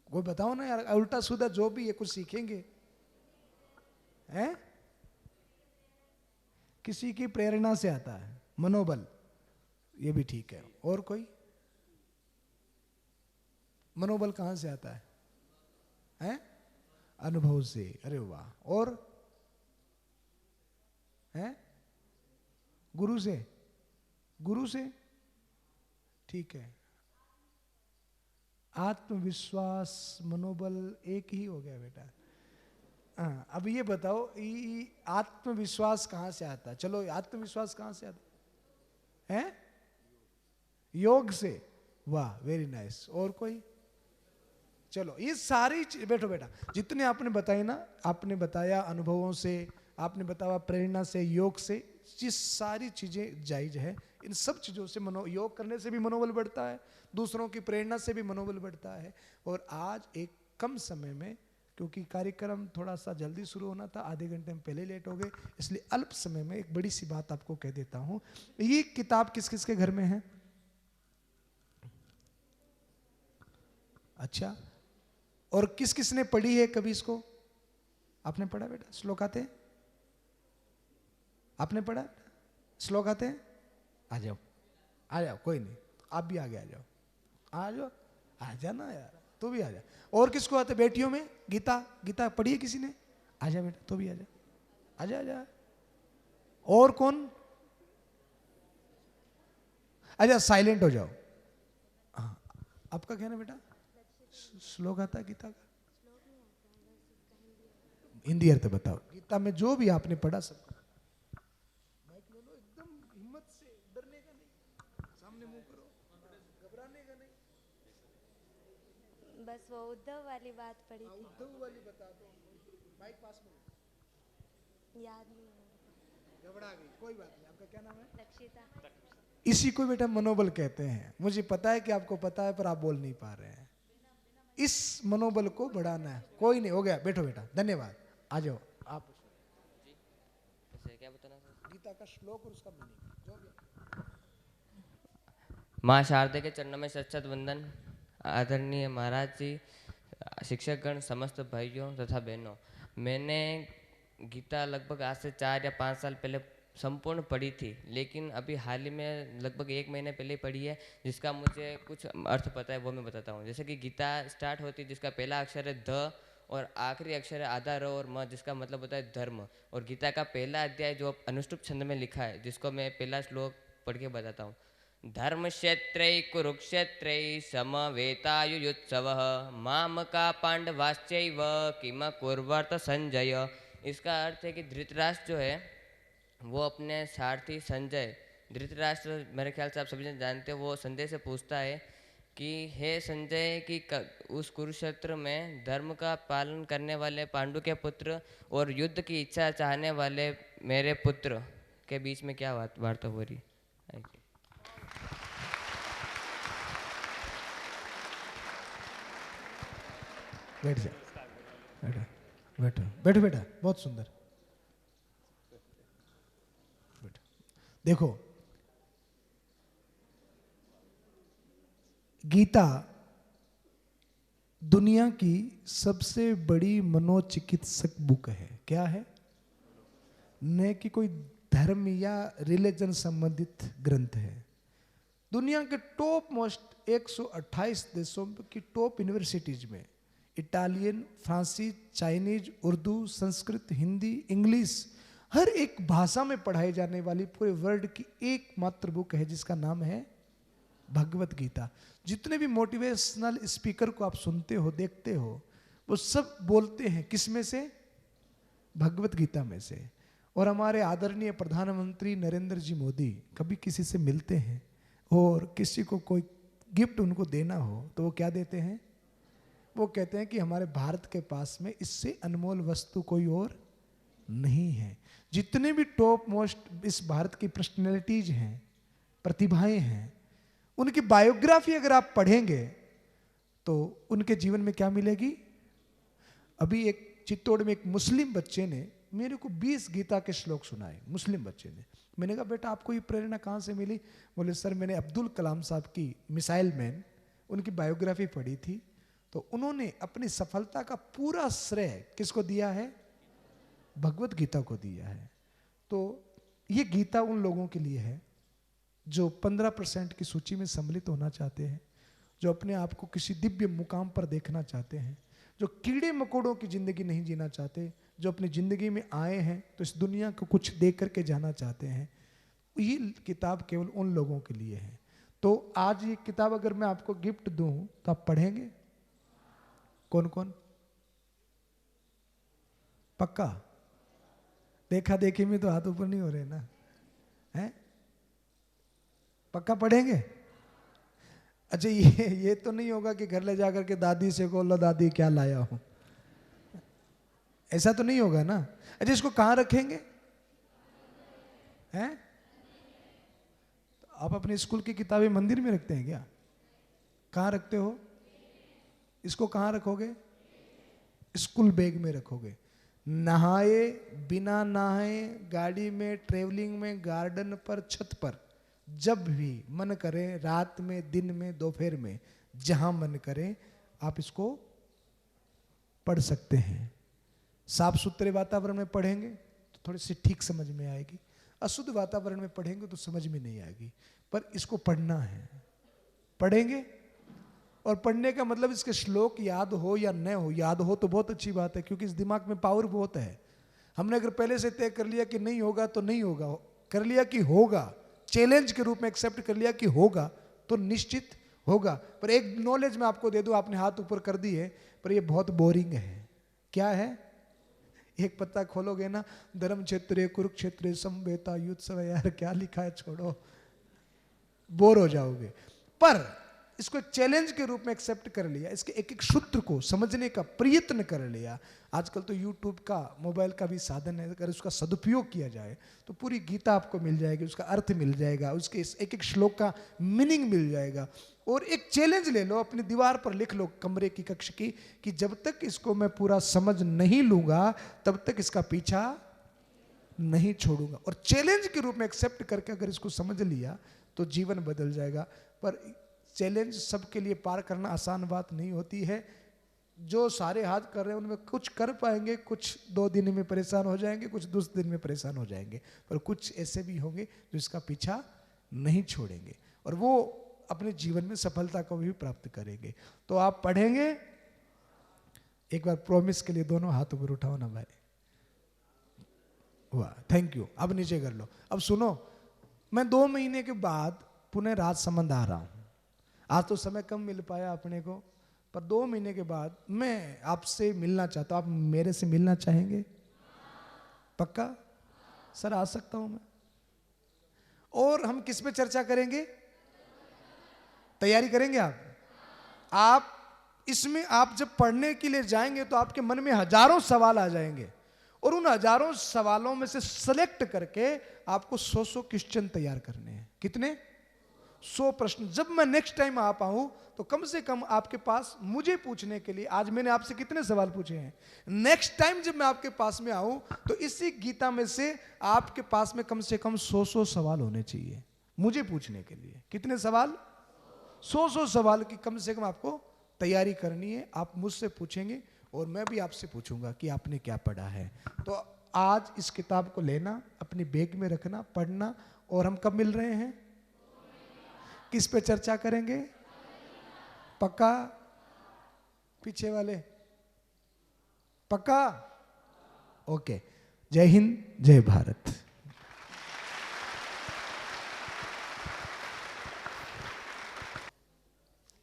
S3: कोई बताओ ना यार, उल्टा सीधा जो भी है कुछ सीखेंगे हैं? किसी की प्रेरणा से आता है मनोबल, ये भी ठीक है। और कोई? मनोबल कहां से आता है? हैं? अनुभव से। अरे वाह। और हैं? गुरु से। गुरु से, ठीक है। आत्मविश्वास, मनोबल एक ही हो गया बेटा। हाँ, अब ये बताओ, आत्मविश्वास कहां से आता है? चलो, आत्मविश्वास कहां से आता है? योग से। वाह, वेरी नाइस। और कोई? चलो, ये सारी बैठो बेटा, जितने आपने बताई ना, आपने बताया अनुभवों से, आपने बताया प्रेरणा से, योग से, ये सारी चीजें जायज है। इन सब चीजों से योग करने से भी मनोबल बढ़ता है, दूसरों की प्रेरणा से भी मनोबल बढ़ता है। और आज एक कम समय में, क्योंकि कार्यक्रम थोड़ा सा जल्दी शुरू होना था, आधे घंटे में पहले लेट हो गए, इसलिए अल्प समय में एक बड़ी सी बात आपको कह देता हूं। ये किताब किस किस के घर में है? अच्छा, और किस किस ने पढ़ी है कभी इसको? आपने पढ़ा बेटा? श्लोक आते हैं? आपने पढ़ा? श्लोक आते हैं? आ जाओ, आ जाओ, कोई नहीं, आप भी आगे आ जाओ, आ जाओ, आ जाना यार, तू भी आ जा। और किसको आते बेटियों में? गीता, गीता पढ़ी है किसी ने? आ जा बेटा, तू भी आ जा, आ जा, आ जा। और कौन? अच्छा, साइलेंट हो जाओ। हाँ, आपका क्या ना बेटा? श्लोक आता है गीता का? हिंदी अर्थ बताओ गीता में जो भी आपने पढ़ा सब। माइक ले लो, एकदम हिम्मत से, डरने का नहीं, सामने मुंह करो, घबराने का नहीं।
S4: बस वो उद्धव वाली बात पड़ी थी,
S3: उद्धव वाली बता दो। माइक पास में,
S4: याद नहीं है।
S3: घबरा गई, कोई बात नहीं। आपका क्या नाम है?
S4: रक्षिता।
S3: इसी को बेटा मनोबल कहते हैं। मुझे पता है कि आपको पता है, पर आप बोल नहीं पा रहे हैं। इस मनोबल को बढ़ाना है। कोई नहीं, हो गया, बैठो बेटा, धन्यवाद। आ जाओ आप।
S5: क्या बताना सर?
S3: गीता का श्लोक और उसका मीनिंग जो भी।
S5: माँ शारदे के चरणों में सच्चत वंदन। आदरणीय महाराज जी, शिक्षकगण, समस्त भाइयों तथा बहनों, मैंने गीता लगभग आज से 4 या 5 साल पहले संपूर्ण पढ़ी थी, लेकिन अभी हाल ही में लगभग 1 महीने पहले पढ़ी है, जिसका मुझे कुछ अर्थ पता है, वो मैं बताता हूँ। जैसे कि गीता स्टार्ट होती है, जिसका पहला अक्षर है ध और आखिरी अक्षर है आधा र और म, जिसका मतलब होता है धर्म। और गीता का पहला अध्याय जो अनुष्टुप छंद में लिखा है, जिसको मैं पहला श्लोक पढ़ के बताता हूँ। धर्म क्षेत्रै कुरुक्षेत्रै समवेतायुयुत्सवः मामका पांडवाश्चैव किम कुर्वर्त संजय। इसका अर्थ है कि धृतराष्ट्र जो है वो अपने सारथी संजय, धृतराष्ट्र मेरे ख्याल से आप सभी जानते हो, वो संजय से पूछता है कि हे संजय, कि उस कुरुक्षेत्र में धर्म का पालन करने वाले पांडु के पुत्र और युद्ध की इच्छा चाहने वाले मेरे पुत्र के बीच में क्या वार्ता हो रही है।
S3: बैठ जाओ, बैठो बैठो बैठो बेटा, बहुत सुंदर। बैठो। देखो, गीता दुनिया की सबसे बड़ी मनोचिकित्सक बुक है। क्या है? न कि कोई धर्म या रिलीजन संबंधित ग्रंथ है। दुनिया के टॉप मोस्ट 128 देशों की टॉप यूनिवर्सिटीज में इटालियन, फ्रांसीसी, चाइनीज, उर्दू, संस्कृत, हिंदी, इंग्लिश, हर एक भाषा में पढ़ाई जाने वाली पूरे वर्ल्ड की एकमात्र बुक है जिसका नाम है भगवत गीता। जितने भी मोटिवेशनल स्पीकर को आप सुनते हो, देखते हो, वो सब बोलते हैं किस में से? भगवत गीता में से। और हमारे आदरणीय प्रधानमंत्री नरेंद्र जी मोदी कभी किसी से मिलते हैं और किसी को कोई गिफ्ट उनको देना हो तो वो क्या देते हैं? वो कहते हैं कि हमारे भारत के पास में इससे अनमोल वस्तु कोई और नहीं है। जितने भी टॉप मोस्ट इस भारत की पर्सनैलिटीज हैं, प्रतिभाएं हैं, उनकी बायोग्राफी अगर आप पढ़ेंगे तो उनके जीवन में क्या मिलेगी? अभी एक चित्तौड़ में एक मुस्लिम बच्चे ने मेरे को 20 गीता के श्लोक सुनाए, मुस्लिम बच्चे ने। मैंने कहा बेटा आपको ये प्रेरणा कहाँ से मिली? बोले सर मैंने अब्दुल कलाम साहब की मिसाइल मैन उनकी बायोग्राफी पढ़ी थी, तो उन्होंने अपनी सफलता का पूरा श्रेय किसको दिया है? भगवत गीता को दिया है। तो ये गीता उन लोगों के लिए है जो 15% की सूची में सम्मिलित होना चाहते हैं, जो अपने आप को किसी दिव्य मुकाम पर देखना चाहते हैं, जो कीड़े मकोड़ों की जिंदगी नहीं जीना चाहते, जो अपनी जिंदगी में आए हैं तो इस दुनिया को कुछ दे करके जाना चाहते हैं। ये किताब केवल उन लोगों के लिए है। तो आज ये किताब अगर मैं आपको गिफ्ट दूं तो आप पढ़ेंगे? कौन कौन? पक्का? देखा देखी में तो हाथ ऊपर नहीं हो रहे ना, हैं? पक्का पढ़ेंगे? अच्छा ये तो नहीं होगा कि घर ले जाकर के दादी से को लो दादी क्या लाया हूं, ऐसा तो नहीं होगा ना? अच्छा इसको कहां रखेंगे? हैं? आप अपने स्कूल की किताबें मंदिर में रखते हैं क्या? कहां रखते हो? इसको कहां रखोगे? स्कूल बैग में रखोगे। नहाए बिना नहाए, गाड़ी में, ट्रेवलिंग में, गार्डन पर, छत पर, जब भी मन करे, रात में, दिन में, दोपहर में, जहां मन करे आप इसको पढ़ सकते हैं। साफ सुथरे वातावरण में पढ़ेंगे तो थोड़ी सी ठीक समझ में आएगी, अशुद्ध वातावरण में पढ़ेंगे तो समझ में नहीं आएगी, पर इसको पढ़ना है। पढ़ेंगे, और पढ़ने का मतलब इसके श्लोक याद हो या न हो, याद हो तो बहुत अच्छी बात है क्योंकि इस दिमाग में पावर बहुत है। हमने अगर पहले से तय कर लिया कि नहीं होगा तो नहीं होगा, कर लिया कि होगा, चैलेंज के रूप में एक्सेप्ट कर लिया कि होगा, तो निश्चित होगा। पर एक नॉलेज मैं आपको दे दूं, आपने हाथ ऊपर कर दी है, पर ये बहुत बोरिंग है। क्या है? एक पत्ता खोलोगे ना, धर्म क्षेत्र कुरुक्षेत्र समवेता युद्ध, यार क्या लिखा है, छोड़ो, बोर हो जाओगे। पर इसको एक चैलेंज के रूप में एक्सेप्ट कर लिया, इसके एक एक सूत्र को समझने का प्रयत्न कर लिया। आजकल तो यूट्यूब का, मोबाइल का भी साधन है, अगर उसका सदुपयोग किया जाए तो पूरी गीता आपको मिल जाएगी, उसका अर्थ मिल जाएगा, उसके एक एक श्लोक का मीनिंग मिल जाएगा। और एक चैलेंज ले लो, अपनी दीवार पर लिख लो कमरे की, कक्ष की, कि जब तक इसको मैं पूरा समझ नहीं लूंगा तब तक इसका पीछा नहीं छोड़ूंगा। और चैलेंज के रूप में एक्सेप्ट करके अगर इसको समझ लिया तो जीवन बदल जाएगा। पर चैलेंज सबके लिए पार करना आसान बात नहीं होती है। जो सारे हाथ कर रहे हैं उनमें कुछ कर पाएंगे, कुछ 2 दिन में परेशान हो जाएंगे, कुछ 2 दिन में परेशान हो जाएंगे, पर कुछ ऐसे भी होंगे जो इसका पीछा नहीं छोड़ेंगे और वो अपने जीवन में सफलता को भी प्राप्त करेंगे। तो आप पढ़ेंगे? एक बार प्रॉमिस के लिए दोनों हाथ ऊपर उठाओ ना भाई। वाह, थैंक यू। अब नीचे कर लो। अब सुनो, मैं 2 महीने के बाद पुनः राजसमंद आ रहा हूं। आज तो समय कम मिल पाया अपने को, पर 2 महीने के बाद मैं आपसे मिलना चाहता हूं। आप मेरे से मिलना चाहेंगे? पक्का? सर आ सकता हूं मैं? और हम किस पे चर्चा करेंगे? तैयारी करेंगे आप इसमें आप जब पढ़ने के लिए जाएंगे तो आपके मन में हजारों सवाल आ जाएंगे और उन हजारों सवालों में से सेलेक्ट करके आपको 100 क्वेश्चन तैयार करने हैं। कितने? 100 प्रश्न। जब मैं नेक्स्ट टाइम आ पाऊं तो कम से कम आपके पास मुझे पूछने के लिए, आज मैंने आपसे कितने सवाल पूछे हैं, नेक्स्ट टाइम जब मैं आपके पास में आऊं तो इसी गीता में से आपके पास में कम से कम 100 सवाल होने चाहिए मुझे पूछने के लिए। कितने सवाल? 100 सवाल की कम से कम आपको तैयारी करनी है। आप मुझसे पूछेंगे और मैं भी आपसे पूछूंगा कि आपने क्या पढ़ा है। तो आज इस किताब को लेना, अपनी बैग में रखना, पढ़ना। और हम कब मिल रहे हैं? किस पे चर्चा करेंगे? पक्का? पीछे वाले पक्का? ओके। जय हिंद, जय भारत।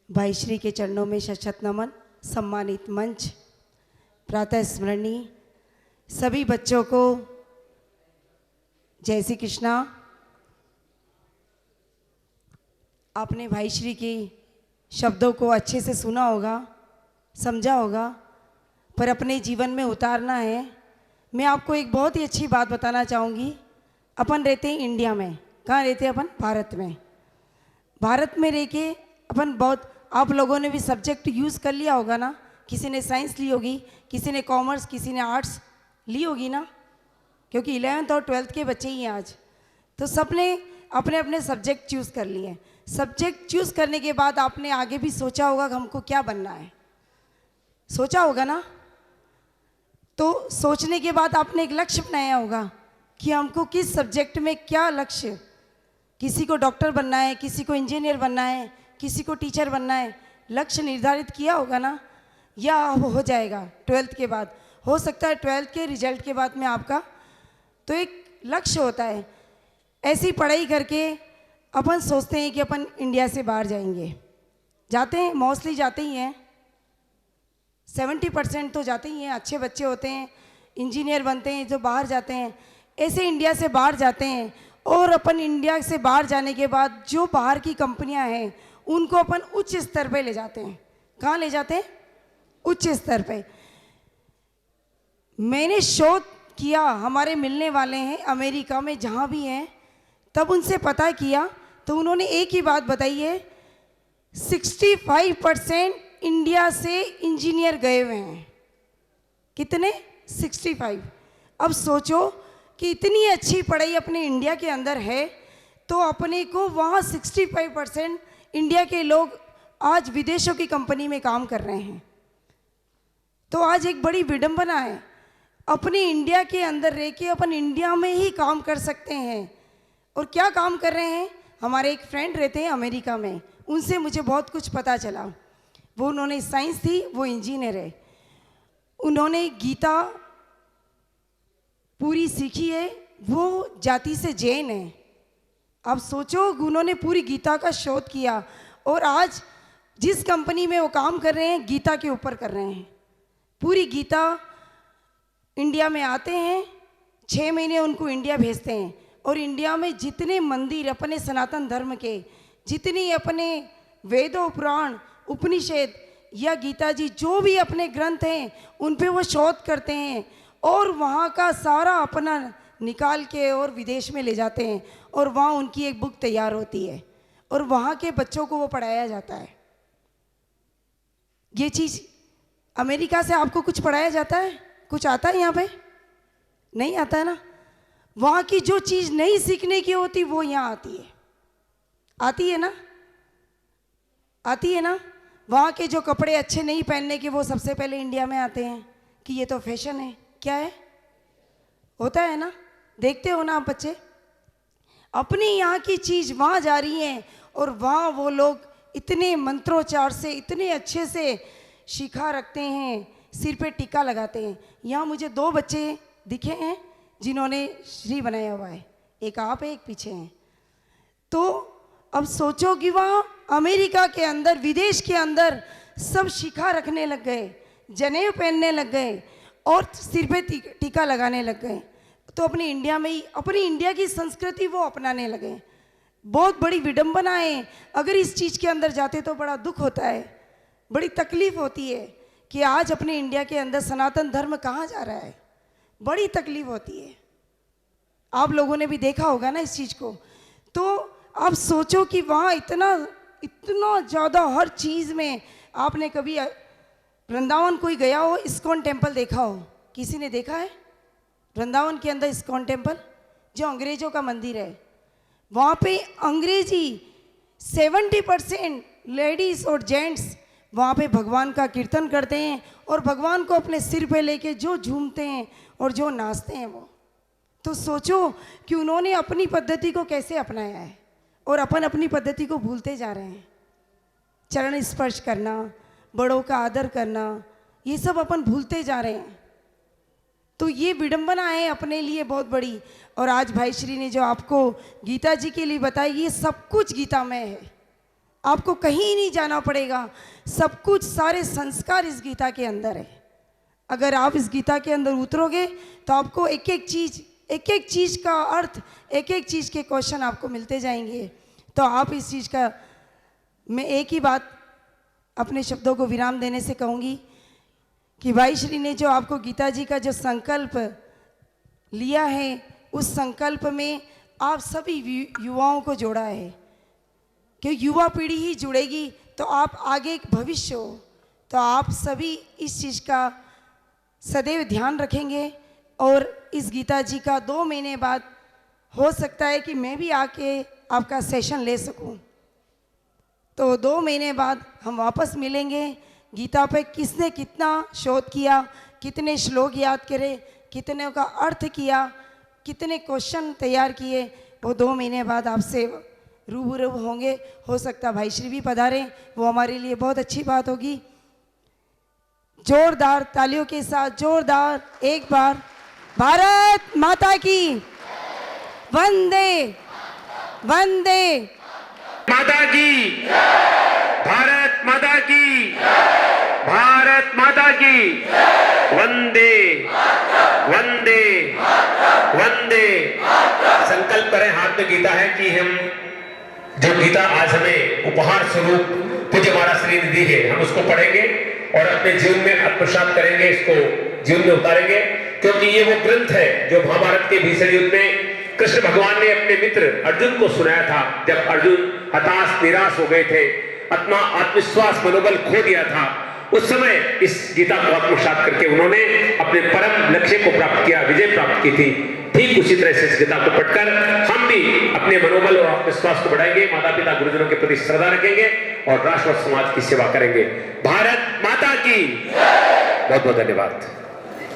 S6: भाई श्री के चरणों में शत नमन। सम्मानित मंच, प्रातः स्मरणीय सभी बच्चों को जय श्री कृष्णा। आपने भाई श्री के शब्दों को अच्छे से सुना होगा, समझा होगा, पर अपने जीवन में उतारना है। मैं आपको एक बहुत ही अच्छी बात बताना चाहूँगी। अपन रहते हैं इंडिया में, कहाँ रहते हैं अपन? भारत में। भारत में रह के अपन बहुत, आप लोगों ने भी सब्जेक्ट यूज़ कर लिया होगा ना। किसी ने साइंस ली होगी, किसी ने कॉमर्स, किसी ने आर्ट्स ली होगी ना, क्योंकि 11th और 12th के बच्चे ही हैं आज। तो सबने अपने अपने सब्जेक्ट चूज़ कर लिए हैं। सब्जेक्ट चूज़ करने के बाद आपने आगे भी सोचा होगा कि हमको क्या बनना है, सोचा होगा ना। तो सोचने के बाद आपने एक लक्ष्य बनाया होगा कि हमको किस सब्जेक्ट में क्या लक्ष्य, किसी को डॉक्टर बनना है, किसी को इंजीनियर बनना है, किसी को टीचर बनना है, लक्ष्य निर्धारित किया होगा ना। या हो जाएगा 12th के बाद, हो सकता है 12th के रिजल्ट के बाद में आपका तो एक लक्ष्य होता है। ऐसी पढ़ाई करके अपन सोचते हैं कि अपन इंडिया से बाहर जाएंगे, जाते हैं, मोस्टली जाते ही हैं, 70% तो जाते ही हैं। अच्छे बच्चे होते हैं, इंजीनियर बनते हैं जो बाहर जाते हैं। ऐसे इंडिया से बाहर जाते हैं और अपन इंडिया से बाहर जाने के बाद जो बाहर की कंपनियां हैं उनको अपन उच्च स्तर पे ले जाते हैं। कहाँ ले जाते हैं? उच्च स्तर पे। मैंने शोध किया, हमारे मिलने वाले हैं अमेरिका में जहाँ भी हैं, तब उनसे पता किया तो उन्होंने एक ही बात बताई है, 65% इंडिया से इंजीनियर गए हुए हैं। कितने? 65। अब सोचो कि इतनी अच्छी पढ़ाई अपने इंडिया के अंदर है तो अपने को वहाँ 65% इंडिया के लोग आज विदेशों की कंपनी में काम कर रहे हैं। तो आज एक बड़ी विडंबना है, अपने इंडिया के अंदर रह के अपन इंडिया में ही काम कर सकते हैं। और क्या काम कर रहे हैं? हमारे एक फ्रेंड रहते हैं अमेरिका में, उनसे मुझे बहुत कुछ पता चला। वो, उन्होंने साइंस थी, वो इंजीनियर है, उन्होंने गीता पूरी सीखी है, वो जाति से जैन है। अब सोचो, उन्होंने पूरी गीता का शोध किया और आज जिस कंपनी में वो काम कर रहे हैं गीता के ऊपर कर रहे हैं। पूरी गीता इंडिया में आते हैं, 6 महीने उनको इंडिया भेजते हैं और इंडिया में जितने मंदिर अपने सनातन धर्म के, जितनी अपने वेदों, पुराण, उपनिषद या गीता जी जो भी अपने ग्रंथ हैं उन पे वो शोध करते हैं और वहाँ का सारा अपना निकाल के और विदेश में ले जाते हैं और वहाँ उनकी एक बुक तैयार होती है और वहाँ के बच्चों को वो पढ़ाया जाता है। ये चीज़ अमेरिका से आपको कुछ पढ़ाया जाता है? कुछ आता है यहाँ पे? नहीं आता है ना। वहाँ की जो चीज़ नहीं सीखने की होती वो यहाँ आती है। आती है ना? आती है ना। वहाँ के जो कपड़े अच्छे नहीं पहनने के वो सबसे पहले इंडिया में आते हैं कि ये तो फैशन है। क्या है? होता है ना, देखते हो ना आप बच्चे। अपनी यहाँ की चीज़ वहाँ जा रही है और वहाँ वो लोग इतने मंत्रोच्चार से, इतने अच्छे से शिखा रखते हैं, सिर पे टीका लगाते हैं। यहाँ मुझे 2 बच्चे दिखे हैं जिन्होंने श्री बनाया हुआ है, एक आप है, एक पीछे हैं। तो अब सोचो कि वहाँ अमेरिका के अंदर, विदेश के अंदर सब शिखा रखने लग गए, जनेऊ पहनने लग गए और सिर पे टीका लगाने लग गए। तो अपनी इंडिया में ही, अपनी इंडिया की संस्कृति वो अपनाने लगे। बहुत बड़ी विडंबना है। अगर इस चीज़ के अंदर जाते तो बड़ा दुख होता है, बड़ी तकलीफ होती है कि आज अपने इंडिया के अंदर सनातन धर्म कहाँ जा रहा है। बड़ी तकलीफ होती है। आप लोगों ने भी देखा होगा ना इस चीज़ को। तो आप सोचो कि वहाँ इतना ज़्यादा हर चीज़ में, आपने कभी वृंदावन कोई गया हो, इस्कॉन टेम्पल देखा हो? किसी ने देखा है? वृंदावन के अंदर इस्कॉन टेम्पल जो अंग्रेजों का मंदिर है, वहाँ पे अंग्रेजी 70% लेडीज़ और जेंट्स वहाँ पे भगवान का कीर्तन करते हैं और भगवान को अपने सिर पे लेके जो झूमते हैं और जो नाचते हैं वो। तो सोचो कि उन्होंने अपनी पद्धति को कैसे अपनाया है और अपन अपनी पद्धति को भूलते जा रहे हैं। चरण स्पर्श करना, बड़ों का आदर करना, ये सब अपन भूलते जा रहे हैं। तो ये विडंबना है अपने लिए बहुत बड़ी। और आज भाई श्री ने जो आपको गीता जी के लिए बताई, ये सब कुछ गीता में है। आपको कहीं नहीं जाना पड़ेगा। सब कुछ, सारे संस्कार इस गीता के अंदर है। अगर आप इस गीता के अंदर उतरोगे तो आपको एक एक चीज़ का अर्थ, एक एक चीज़ के क्वेश्चन आपको मिलते जाएंगे। तो आप इस चीज़ का, मैं एक ही बात अपने शब्दों को विराम देने से कहूँगी कि भाई श्री ने जो आपको गीता जी का जो संकल्प लिया है, उस संकल्प में आप सभी युवाओं को जोड़ा है कि युवा पीढ़ी ही जुड़ेगी तो आप आगे एक भविष्य हो। तो आप सभी इस चीज़ का सदैव ध्यान रखेंगे और इस गीता जी का 2 महीने बाद हो सकता है कि मैं भी आके आपका सेशन ले सकूं। तो 2 महीने बाद हम वापस मिलेंगे। गीता पे किसने कितना शोध किया, कितने श्लोक याद करे, कितने का अर्थ किया, कितने क्वेश्चन तैयार किए, वो 2 महीने बाद आपसे रूबरू होंगे। हो सकता भाई श्री भी पधारें, वो हमारे लिए बहुत अच्छी बात होगी। जोरदार तालियों के साथ, जोरदार एक बार, भारत माता की वंदे वंदे
S1: माता की, भारत माता की, भारत माता की, वंदे वंदे वंदे। संकल्प करें, हाथ में गीता है कि हम जो गीता आज हमें उपहार स्वरूप पूज्य महाराज श्री ने दी है, हम उसको पढ़ेंगे और अपने जीवन में आत्मसात करेंगे, इसको जीवन में उतारेंगे। क्योंकि ये वो ग्रंथ है जो महाभारत के भीषण युद्ध में कृष्ण भगवान ने अपने मित्र अर्जुन को सुनाया था। जब अर्जुन हताश निराश हो गए थे, अपना आत्मविश्वास मनोबल खो दिया था, उस समय इस गीता को आत्मसात करके उन्होंने अपने परम लक्ष्य को प्राप्त किया, विजय प्राप्त की थी। ठीक उसी तरह से इस गीता को पढ़कर हम भी अपने मनोबल और आत्मविश्वास को बढ़ाएंगे, माता पिता गुरुजनों के प्रति श्रद्धा रखेंगे और राष्ट्र और समाज की सेवा करेंगे। भारत माता की बहुत बहुत धन्यवाद।